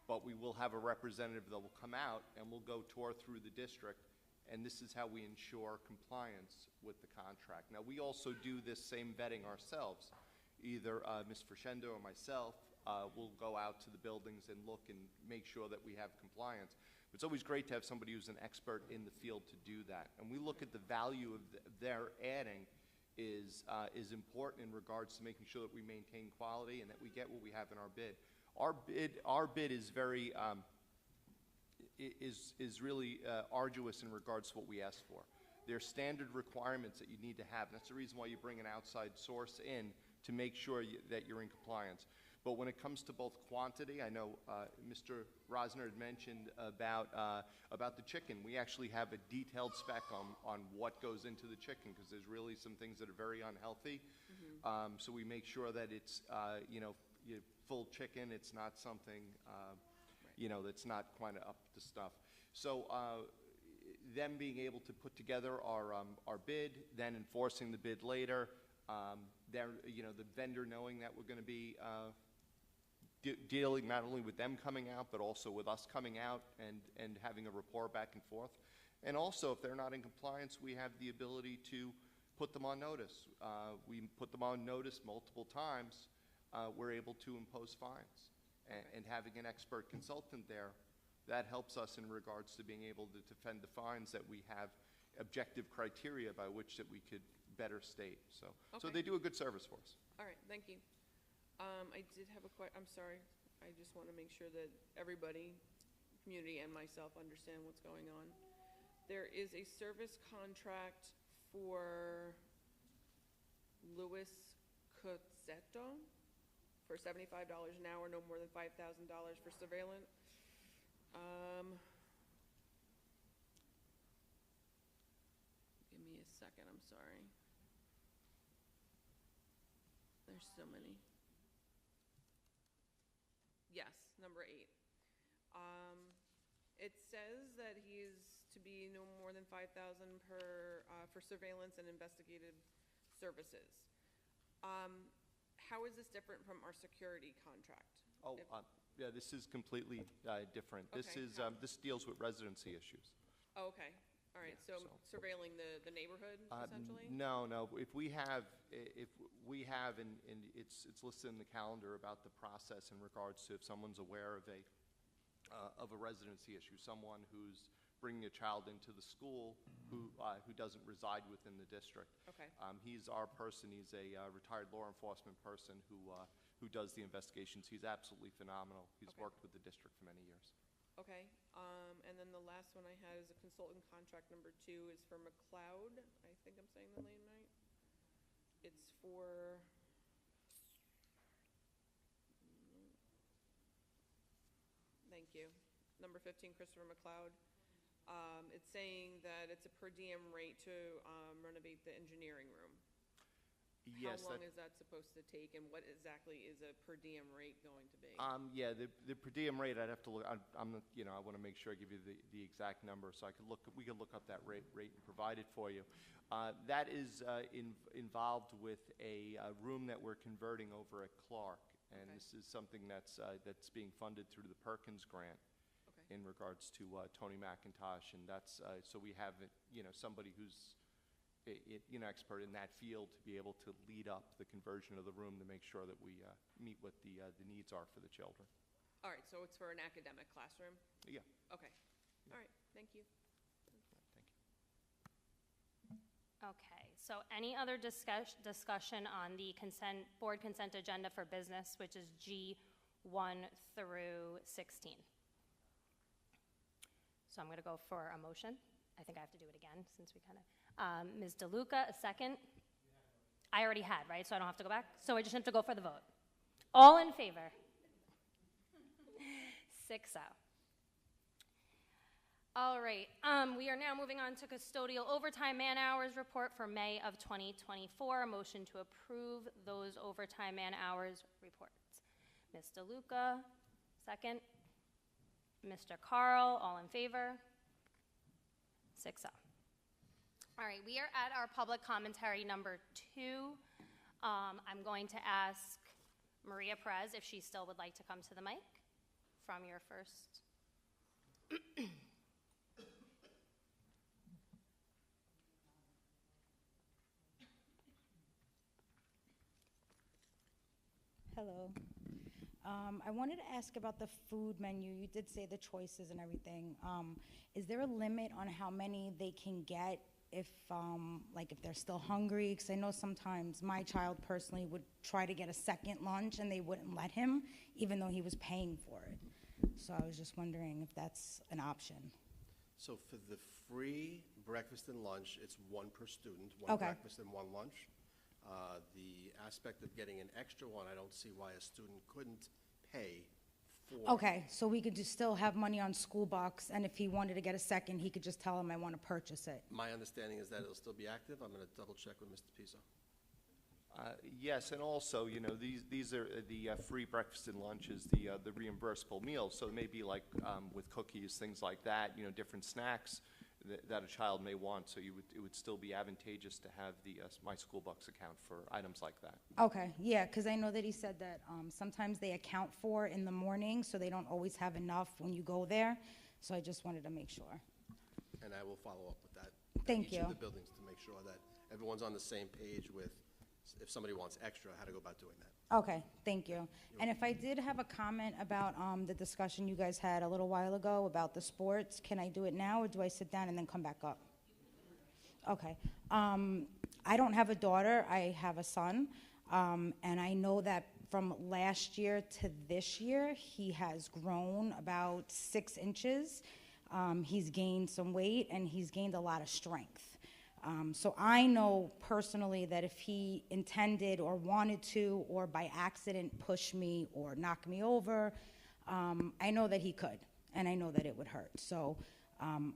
But we will have a representative that will come out and we'll go tour through the district, and this is how we ensure compliance with the contract. Now, we also do this same vetting ourselves. Either Ms. Frishendo or myself will go out to the buildings and look and make sure that we have compliance. It's always great to have somebody who's an expert in the field to do that. And we look at the value of their adding is important in regards to making sure that we maintain quality and that we get what we have in our bid. Our bid is very is really arduous in regards to what we ask for. There are standard requirements that you need to have. That's the reason why you bring an outside source in to make sure that you're in compliance. But when it comes to both quantity, I know Mr. Rosner had mentioned about the chicken. We actually have a detailed spec on what goes into the chicken, because there's really some things that are very unhealthy. So we make sure that it's full chicken. It's not something that's not quite up to stuff. So them being able to put together our bid, then enforcing the bid later, the vendor knowing that we're going to be dealing not only with them coming out, but also with us coming out and having a rapport back and forth. And also, if they're not in compliance, we have the ability to put them on notice. We put them on notice multiple times. We're able to impose fines. And having an expert consultant there, that helps us in regards to being able to defend the fines, that we have objective criteria by which that we could better state. So they do a good service for us. All right, thank you. I did have a question. I'm sorry. I just want to make sure that everybody, community and myself, understand what's going on. There is a service contract for Louis Cozzetto for $75 an hour, no more than $5,000 for surveillance. Give me a second, I'm sorry. There's so many. Yes, number 8. It says that he's to be no more than $5,000 per for surveillance and investigative services. How is this different from our security contract? Yeah, this is completely different. This Okay, is how? this deals with residency issues. Oh, okay. All right. Yeah, So surveilling the neighborhood essentially. No. If we have, and it's listed in the calendar about the process in regards to if someone's aware of a residency issue, someone who's bringing a child into the school who doesn't reside within the district. Okay. He's our person. He's a retired law enforcement person who does the investigations. He's absolutely phenomenal. He's Okay. worked with the district for many years. Okay. And then the last one I had is a consultant contract number 2 is for McLeod. I think I'm saying the name right. It's for. Thank you. Number 15, Christopher McLeod. It's saying that it's a per diem rate to renovate the engineering room. Yes, How long that- is that supposed to take, and what exactly is a per diem rate going to be? Yeah, the per diem rate, I'd have to look, I want to make sure I give you the exact number, so we could look up that rate and provide it for you. That is involved with a room that we're converting over at Clark, and Okay. this is something that's being funded through the Perkins grant Okay. in regards to Tony McIntosh, and that's, so we have, somebody who's expert in that field to be able to lead up the conversion of the room to make sure that we meet what the needs are for the children. All right, so it's for an academic classroom? Yeah. Okay. All right, thank you. Thank you. Okay, so any other discussion on the board consent agenda for business, which is G1 through 16? So I'm going to go for a motion. I think I have to do it again since we kind of, Ms. DeLuca, a second. I already had, right? So I don't have to go back? So I just have to go for the vote. All in favor? 6-0. All right, we are now moving on to custodial overtime man hours report for May of 2024. A motion to approve those overtime man hours reports. Ms. DeLuca, second. Mr. Carl, all in favor? 6-0. All right, we are at our public commentary number 2. I'm going to ask Maria Perez if she still would like to come to the mic from your first. Hello. I wanted to ask about the food menu. You did say the choices and everything. Is there a limit on how many they can get if they're still hungry? Because I know sometimes my child personally would try to get a second lunch and they wouldn't let him, even though he was paying for it. So I was just wondering if that's an option. So for the free breakfast and lunch, it's one per student, one Okay. breakfast and one lunch. The aspect of getting an extra one, I don't see why a student couldn't pay for. Okay, so we could just still have money on school bucks, and if he wanted to get a second, he could just tell him, I want to purchase it. My understanding is that it'll still be active. I'm going to double check with Mr. Pizzo. Yes, and also, these are the free breakfast and lunches, the reimbursable meals. So it may be like with cookies, things like that, different snacks that a child may want. So it would still be advantageous to have the My School Bucks account for items like that. Okay, yeah, because I know that he said that sometimes they account for in the morning, so they don't always have enough when you go there. So I just wanted to make sure. And I will follow up with that. Thank Each you. of the buildings to make sure that everyone's on the same page with, if somebody wants extra, how to go about doing that. Okay, thank you. And if I did have a comment about the discussion you guys had a little while ago about the sports, can I do it now, or do I sit down and then come back up? Okay. I don't have a daughter, I have a son, and I know that from last year to this year, he has grown about 6 inches. He's gained some weight, and he's gained a lot of strength. So I know personally that if he intended or wanted to, or by accident push me or knock me over, I know that he could, and I know that it would hurt. So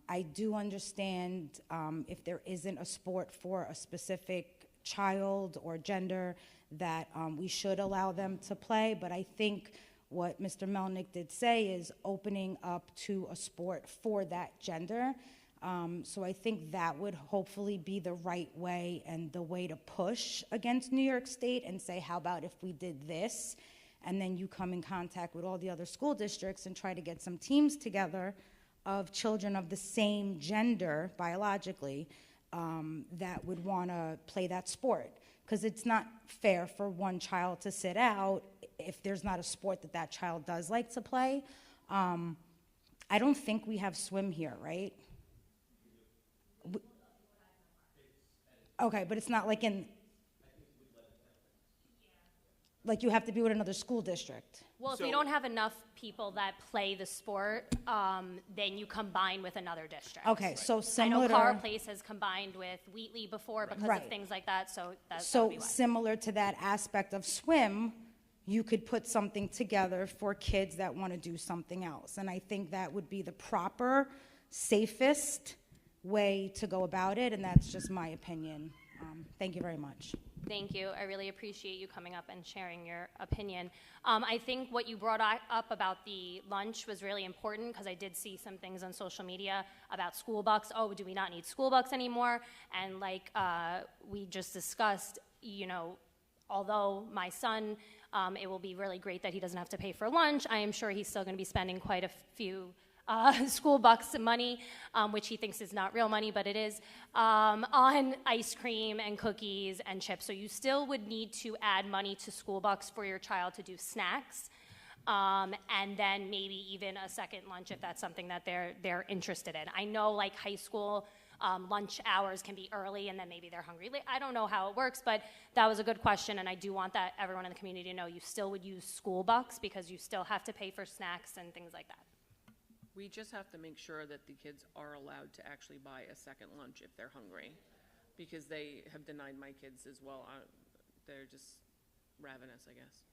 I do understand if there isn't a sport for a specific child or gender that we should allow them to play, but I think what Mr. Melnick did say is opening up to a sport for that gender. So I think that would hopefully be the right way and the way to push against New York State and say, how about if we did this? And then you come in contact with all the other school districts and try to get some teams together of children of the same gender biologically that would want to play that sport. Because it's not fair for one child to sit out if there's not a sport that that child does like to play. I don't think we have swim here, right? Okay, but it's not like like you have to be with another school district. Well, if we don't have enough people that play the sport, then you combine with another district. Okay, so I similar know Carr to, Place has combined with Wheatley before because Right. of things like that, so that would so be why. similar to that aspect of swim, you could put something together for kids that want to do something else. And I think that would be the proper, safest way to go about it, and that's just my opinion Thank you very much. Thank you. I really appreciate you coming up and sharing your opinion. I think what you brought up about the lunch was really important because I did see some things on social media about school bucks. Oh, do we not need school bucks anymore? And like we just discussed, you know, although my son, it will be really great that he doesn't have to pay for lunch, I am sure he's still going to be spending quite a few school bucks money, which he thinks is not real money, but it is, on ice cream and cookies and chips. So you still would need to add money to school bucks for your child to do snacks, and then maybe even a second lunch if that's something that they're interested in. I know like high school lunch hours can be early and then maybe they're hungry late. I don't know how it works, but that was a good question, and I do want that everyone in the community to know you still would use school bucks because you still have to pay for snacks and things like that. We just have to make sure that the kids are allowed to actually buy a second lunch if they're hungry, because they have denied my kids as well. They're just ravenous, I guess.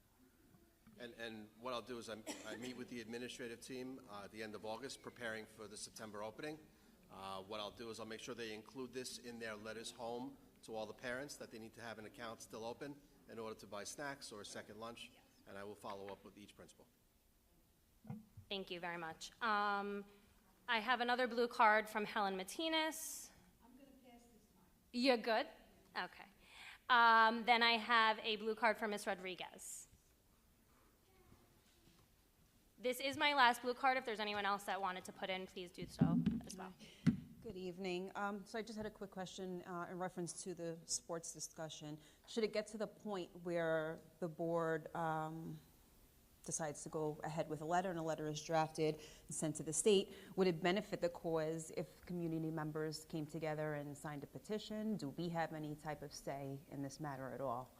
And what I'll do is I meet with the administrative team at the end of August, preparing for the September opening. What I'll do is I'll make sure they include this in their letters home to all the parents, that they need to have an account still open in order to buy snacks or a second lunch, and I will follow up with each principal. Thank you very much. I have another blue card from Helen Martinez. I'm going to pass this time. You're good? Okay. Then I have a blue card from Ms. Rodriguez. This is my last blue card. If there's anyone else that wanted to put in, please do so as well. Good evening. So I just had a quick question in reference to the sports discussion. Should it get to the point where the board decides to go ahead with a letter and a letter is drafted and sent to the state, would it benefit the cause if community members came together and signed a petition? Do we have any type of say in this matter at all?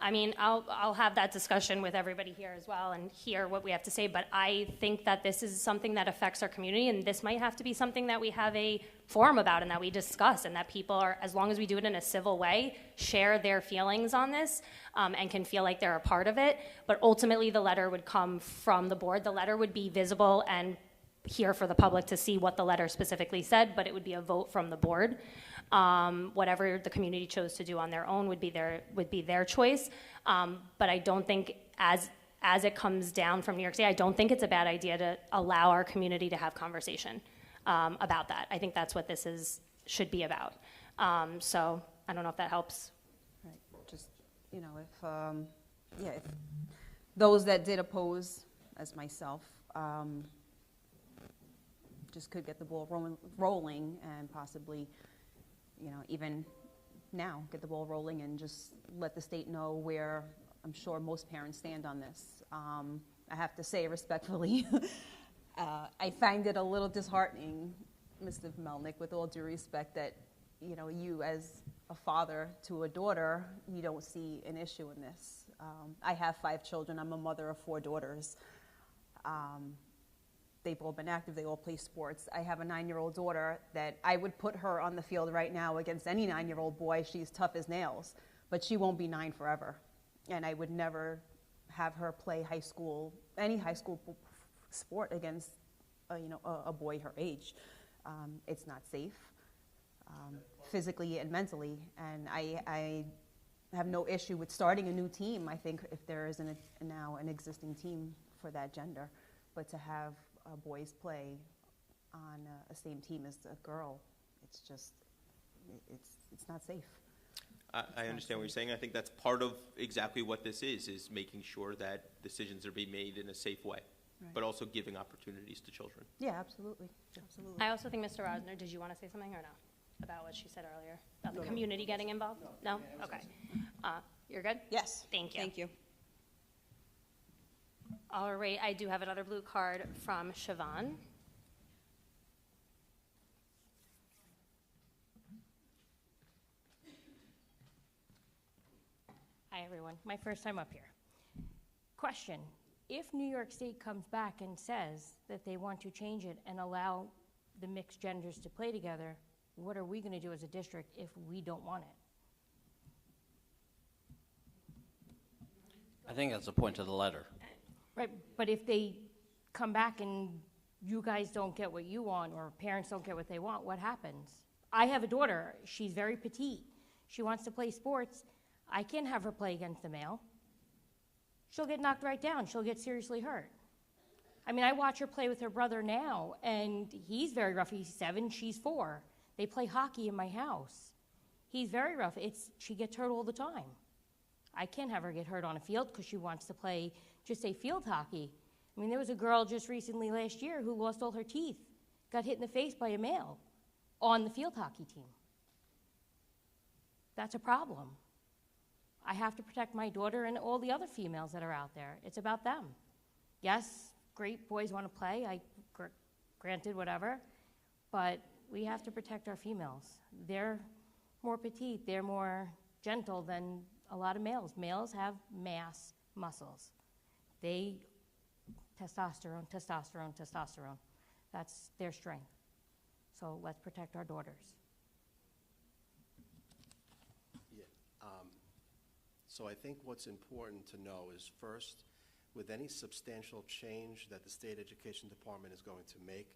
I mean, I'll have that discussion with everybody here as well and hear what we have to say, but I think that this is something that affects our community, and this might have to be something that we have a forum about and that we discuss, and that people are, as long as we do it in a civil way, share their feelings on this and can feel like they're a part of it. But ultimately, the letter would come from the board. The letter would be visible and here for the public to see what the letter specifically said, but it would be a vote from the board. Whatever the community chose to do on their own would be their choice. But I don't think, as it comes down from New York State, I don't think it's a bad idea to allow our community to have conversation about that. I think that's what this should be about. So I don't know if that helps. Right. Just, you know, if those that did oppose, as myself, just could get the ball rolling and possibly, you know, even now get the ball rolling and just let the state know where I'm sure most parents stand on this. I have to say respectfully, I find it a little disheartening, Mr. Melnick, with all due respect, that, you know, you as a father to a daughter, you don't see an issue in this. I have 5 children. I'm a mother of 4 daughters. They've all been active. They all play sports. I have a 9-year-old daughter that I would put her on the field right now against any 9-year-old boy. She's tough as nails, but she won't be 9 forever. And I would never have her play any high school sport against, a boy her age. It's not safe, physically and mentally. And I have no issue with starting a new team. I think if there isn't now an existing team for that gender, but to have boys play on a same team as a girl, it's just, it's not safe. I understand what you're saying. I think that's part of exactly what this is making sure that decisions are being made in a safe way, Right. but also giving opportunities to children. Yeah, absolutely, absolutely. I also think, Mr. Rosner, did you want to say something or no? About what she said earlier? About the community getting involved? No? Okay. You're good? Yes. Thank you. Thank you. All right, I do have another blue card from Siobhan. Hi, everyone. My first time up here. Question. If New York State comes back and says that they want to change it and allow the mixed genders to play together, what are we going to do as a district if we don't want it? I think that's the point of the letter. Right, but if they come back and you guys don't get what you want or parents don't get what they want, what happens? I have a daughter. She's very petite. She wants to play sports. I can't have her play against a male. She'll get knocked right down. She'll get seriously hurt. I mean, I watch her play with her brother now, and he's very rough. He's 7, she's 4. They play hockey in my house. He's very rough. She gets hurt all the time. I can't have her get hurt on a field because she wants to play just a field hockey. I mean, there was a girl just recently last year who lost all her teeth, got hit in the face by a male on the field hockey team. That's a problem. I have to protect my daughter and all the other females that are out there. It's about them. Yes, great boys want to play, granted, whatever, but we have to protect our females. They're more petite, they're more gentle than a lot of males. Males have mass muscles. Testosterone, testosterone, testosterone. That's their strength. So let's protect our daughters. Yeah. So I think what's important to know is, first, with any substantial change that the State Education Department is going to make,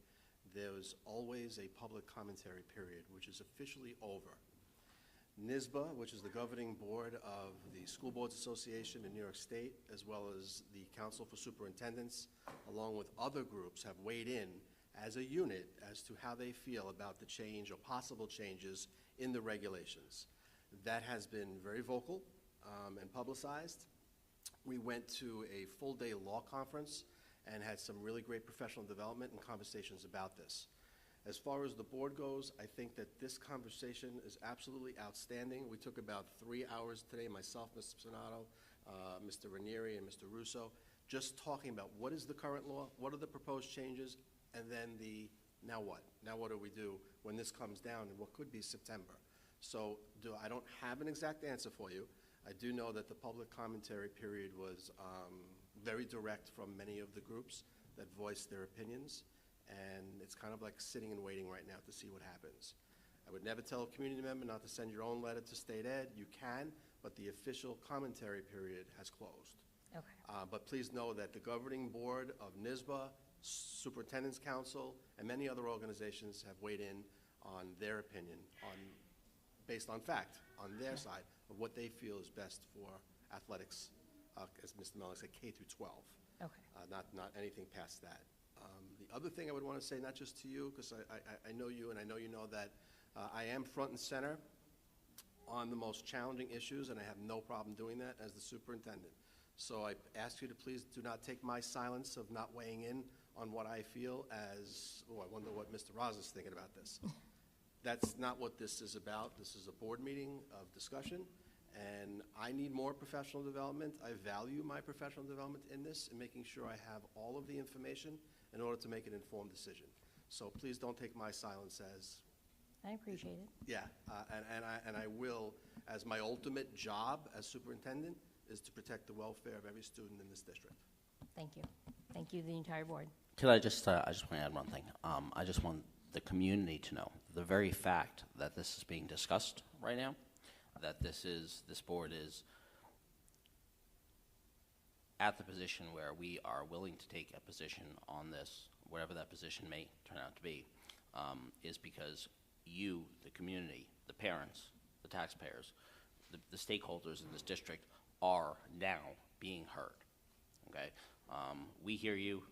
there's always a public commentary period, which is officially over. NYSBA, which is the governing board of the School Boards Association in New York State, as well as the Council for Superintendents, along with other groups, have weighed in as a unit as to how they feel about the change or possible changes in the regulations. That has been very vocal and publicized. We went to a full-day law conference and had some really great professional development and conversations about this. As far as the board goes, I think that this conversation is absolutely outstanding. We took about 3 hours today, myself, Mr. Sonato, Mr. Ranieri, and Mr. Russo, just talking about what is the current law, what are the proposed changes, and then now what? Now what do we do when this comes down in what could be September? So I don't have an exact answer for you. I do know that the public commentary period was very direct from many of the groups that voiced their opinions, and it's kind of like sitting and waiting right now to see what happens. I would never tell a community member not to send your own letter to State Ed. You can, but the official commentary period has closed. Okay. But please know that the governing board of NYSBA, Superintendent's Council, and many other organizations have weighed in on their opinion, based on fact, on their side of what they feel is best for athletics, as Mr. Mellon said, K through 12. Okay. Not anything past that. The other thing I would want to say, not just to you, because I know you and I know you know that I am front and center on the most challenging issues, and I have no problem doing that as the superintendent. So I ask you to please do not take my silence of not weighing in on what I feel as, I wonder what Mr. Ross is thinking about this. That's not what this is about. This is a board meeting of discussion, and I need more professional development. I value my professional development in this and making sure I have all of the information in order to make an informed decision. So please don't take my silence as... I appreciate it. Yeah, and I will, as my ultimate job as superintendent, is to protect the welfare of every student in this district. Thank you. Thank you, the entire board. Could I just want to add one thing. I just want the community to know the very fact that this is being discussed right now, that this board is at the position where we are willing to take a position on this, whatever that position may turn out to be, is because you, the community, the parents, the taxpayers, the stakeholders in this district are now being heard. Okay, we hear you.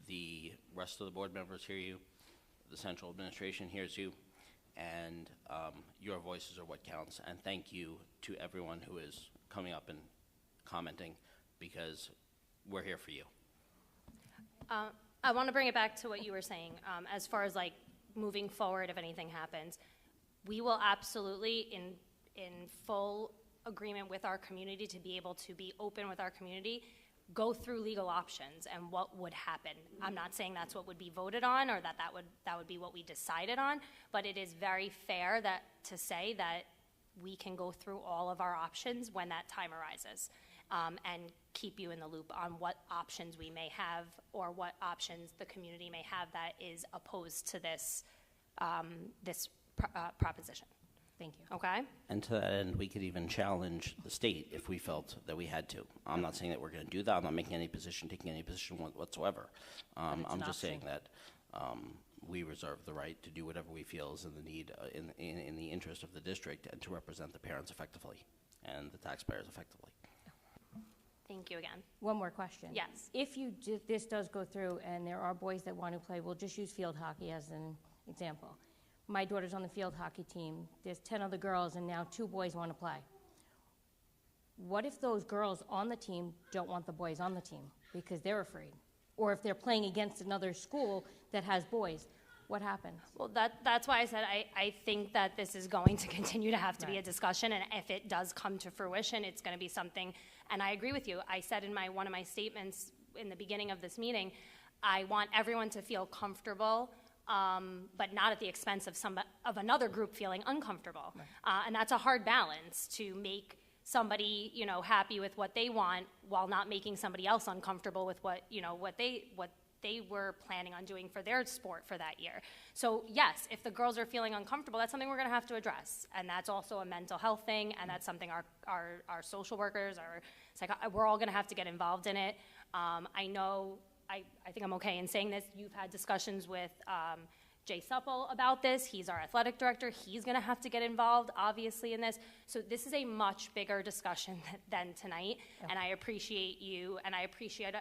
The rest of the board members hear you. The central administration hears you, and your voices are what counts. And thank you to everyone who is coming up and commenting, because we're here for you. I want to bring it back to what you were saying, as far as like moving forward if anything happens. We will absolutely, in full agreement with our community, to be able to be open with our community, go through legal options and what would happen. I'm not saying that's what would be voted on or that would be what we decided on, but it is very fair to say that we can go through all of our options when that time arises, and keep you in the loop on what options we may have or what options the community may have that is opposed to this proposition. Thank you. Okay? And to that end, we could even challenge the state if we felt that we had to. I'm not saying that we're going to do that. I'm not taking any position whatsoever. I'm just saying that we reserve the right to do whatever we feel is in the need, in the interest of the district, and to represent the parents effectively and the taxpayers effectively. Thank you again. One more question. Yes. If this does go through and there are boys that want to play, we'll just use field hockey as an example. My daughter's on the field hockey team. There's 10 other girls and now 2 boys want to play. What if those girls on the team don't want the boys on the team because they're afraid? Or if they're playing against another school that has boys, what happens? Well, that's why I said I think that this is going to continue to have to be a discussion, and if it does come to fruition, it's going to be something, and I agree with you. I said in one of my statements in the beginning of this meeting, I want everyone to feel comfortable, but not at the expense of another group feeling uncomfortable. Right. And that's a hard balance to make somebody, happy with what they want while not making somebody else uncomfortable with what they were planning on doing for their sport for that year. So yes, if the girls are feeling uncomfortable, that's something we're going to have to address, and that's also a mental health thing, and that's something our social workers, we're all going to have to get involved in it. I know, I think I'm okay in saying this. You've had discussions with Jay Supple about this. He's our athletic director. He's going to have to get involved, obviously, in this. So this is a much bigger discussion than tonight, and I appreciate you, and I appreciate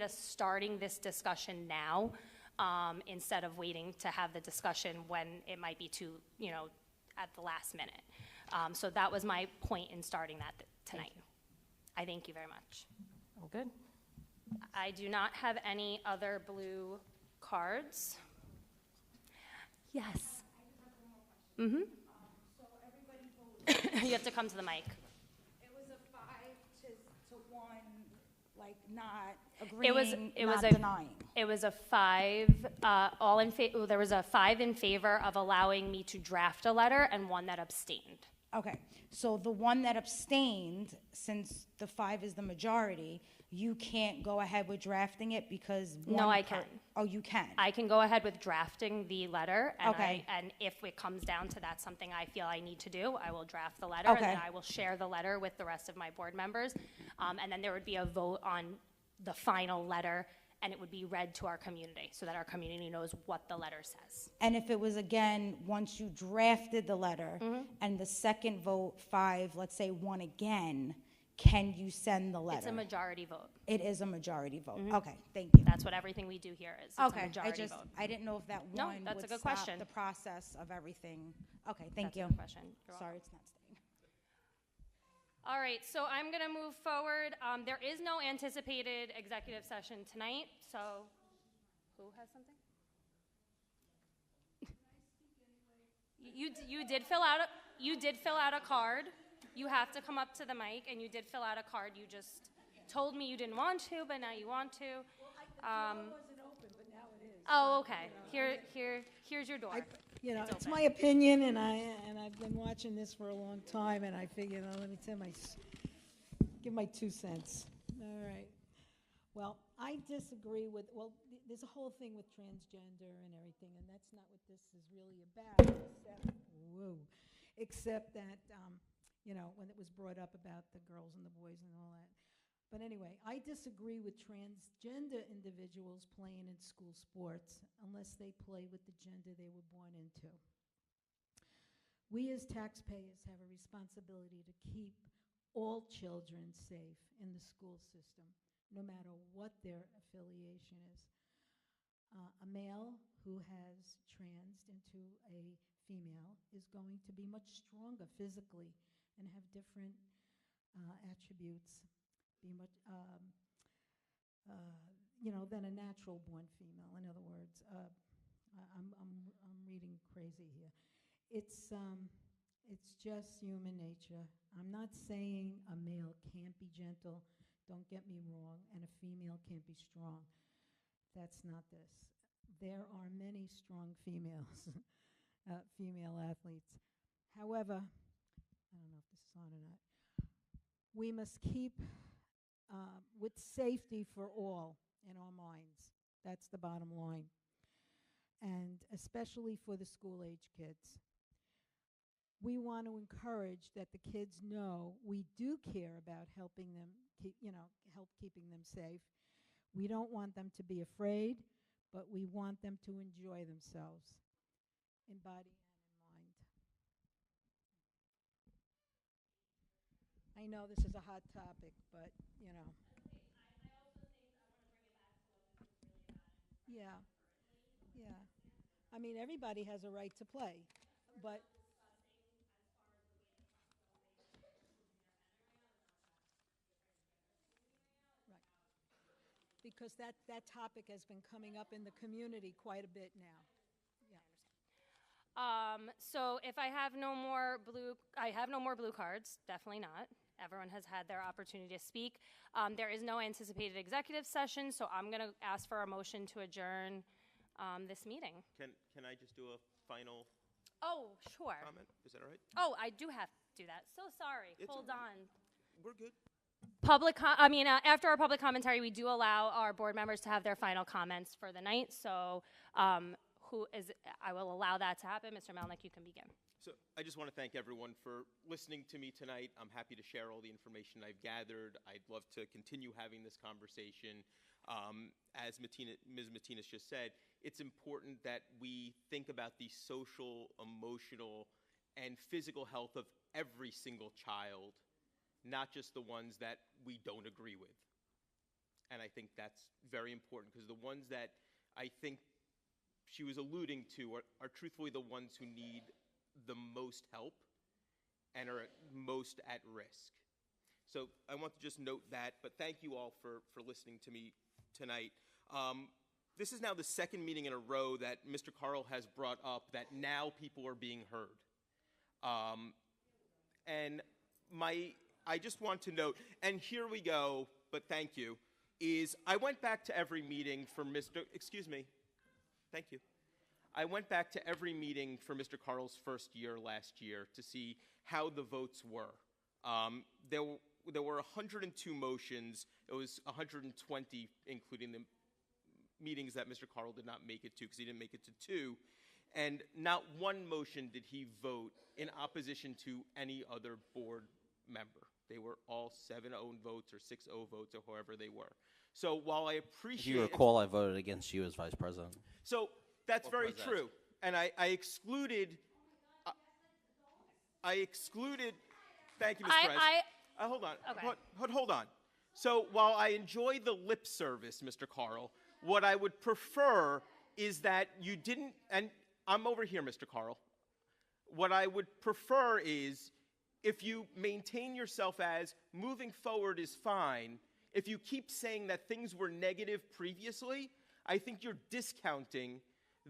us starting this discussion now instead of waiting to have the discussion when it might be too, at the last minute. So that was my point in starting that tonight. I thank you very much. All good? I do not have any other blue cards. Yes. Mm-hmm. So everybody voted. You have to come to the mic. It was a 5-1, like not agreeing, not denying. It was a 5, all in favor. There was a 5 in favor of allowing me to draft a letter and 1 that abstained. Okay, so the one that abstained, since the 5 is the majority, you can't go ahead with drafting it because No, I can. Oh, you can? I can go ahead with drafting the letter, and, Okay. and if it comes down to that, something I feel I need to do, I will draft the letter, Okay. and then I will share the letter with the rest of my board members, and then there would be a vote on the final letter, and it would be read to our community, so that our community knows what the letter says. And if it was, again, once you drafted the letter, and the second vote, 5, let's say, won again, can you send the letter? It's a majority vote. It is a majority vote. Okay, thank you. That's what everything we do here is. It's a Okay, majority vote. I didn't know if that No, one that's a would good stop question. the process of everything. Okay, thank That's a you. good question. You're Sorry, welcome. it's not staying. All right, so I'm going to move forward. There is no anticipated executive session tonight, so who has something? You did fill out a card. You have to come up to the mic, and you did fill out a card. You just told me you didn't want to, but now you want to. wasn't open, but now it is. Oh, okay. Here's your door. It's my opinion, and I've been watching this for a long time, and I figured, let me give my 2 cents. All right. Well, I disagree with, there's a whole thing with transgender and everything, and that's not what this is really about, except that, when it was brought up about the girls and the boys and all that. But anyway, I disagree with transgender individuals playing in school sports unless they play with the gender they were born into. We as taxpayers have a responsibility to keep all children safe in the school system, no matter what their affiliation is. A male who has transed into a female is going to be much stronger physically and have different attributes, be much, than a natural-born female. In other words, I'm reading crazy here. It's just human nature. I'm not saying a male can't be gentle. Don't get me wrong, and a female can't be strong. That's not this. There are many strong females, female athletes. However, I don't know if this is on or not. We must keep with safety for all in our minds. That's the bottom line. And especially for the school-age kids. We want to encourage that the kids know we do care about helping them, help keeping them safe. We don't want them to be afraid, but we want them to enjoy themselves in body and in mind. I know this is a hot topic, but, you know. Yeah, yeah. I mean, everybody has a right to play, but. Right. Because that topic has been coming up in the community quite a bit now. Yeah. So if I have no more blue cards, definitely not. Everyone has had their opportunity to speak. There is no anticipated executive session, so I'm going to ask for a motion to adjourn this meeting. Can I just do a final Oh, sure. comment? Is that all right? Oh, I do have to do that. So sorry. It's Hold all right. on. We're good. After our public commentary, we do allow our board members to have their final comments for the night. So I will allow that to happen. Mr. Melnick, you can begin. So I just want to thank everyone for listening to me tonight. I'm happy to share all the information I've gathered. I'd love to continue having this conversation. As Ms. Martinez just said, it's important that we think about the social, emotional, and physical health of every single child, not just the ones that we don't agree with. And I think that's very important because the ones that I think she was alluding to are truthfully the ones who need the most help and are most at risk. So I want to just note that, but thank you all for listening to me tonight. This is now the second meeting in a row that Mr. Carl has brought up that now people are being heard. And I just want to note, and here we go, but thank you, is I went back to every meeting for thank you. I went back to every meeting for Mr. Carl's first year last year to see how the votes were. There were 102 motions. It was 120, including the meetings that Mr. Carl did not make it to because he didn't make it to 2. And not one motion did he vote in opposition to any other board member. They were all 7-0 votes or 6-0 votes or however they were. So while I appreciate... If you recall, I voted against you as vice president. So that's very true. And I excluded... Thank you, Ms. Perez. Hold on. Okay. Hold on. So while I enjoy the lip service, Mr. Carl, what I would prefer is that you didn't... And I'm over here, Mr. Carl. What I would prefer is if you maintain yourself as moving forward is fine, if you keep saying that things were negative previously, I think you're discounting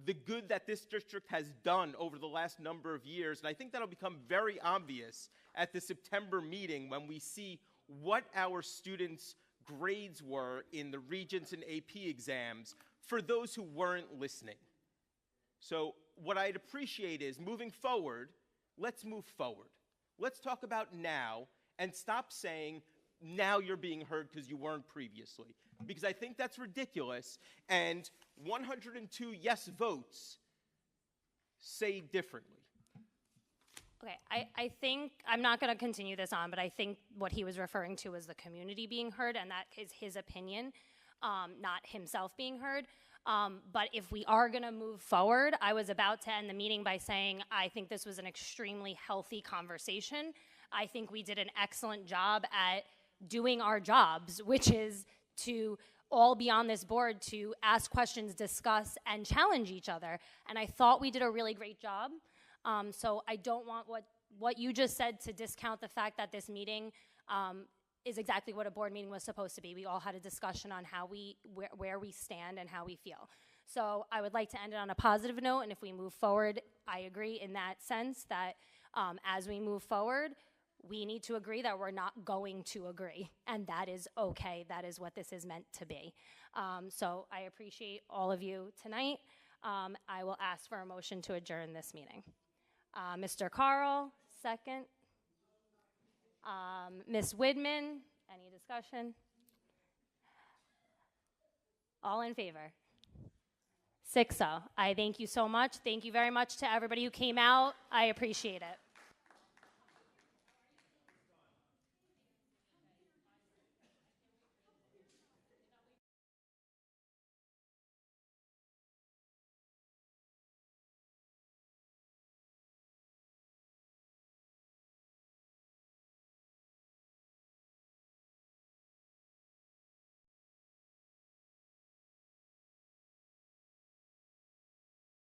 the good that this district has done over the last number of years. And I think that'll become very obvious at the September meeting when we see what our students' grades were in the Regents and AP exams for those who weren't listening. So what I'd appreciate is moving forward, let's move forward. Let's talk about now and stop saying now you're being heard because you weren't previously. Because I think that's ridiculous, and 102 yes votes say differently. Okay, I think, I'm not going to continue this on, but I think what he was referring to was the community being heard, and that is his opinion, not himself being heard. But if we are going to move forward, I was about to end the meeting by saying I think this was an extremely healthy conversation. I think we did an excellent job at doing our jobs, which is to all be on this board to ask questions, discuss, and challenge each other. And I thought we did a really great job. So I don't want what you just said to discount the fact that this meeting is exactly what a board meeting was supposed to be. We all had a discussion on where we stand and how we feel. So I would like to end it on a positive note, and if we move forward, I agree in that sense that as we move forward, we need to agree that we're not going to agree, and that is okay. That is what this is meant to be. So I appreciate all of you tonight. I will ask for a motion to adjourn this meeting. Mr. Carl, second. Ms. Widman, any discussion? All in favor? 6-0. I thank you so much. Thank you very much to everybody who came out. I appreciate it.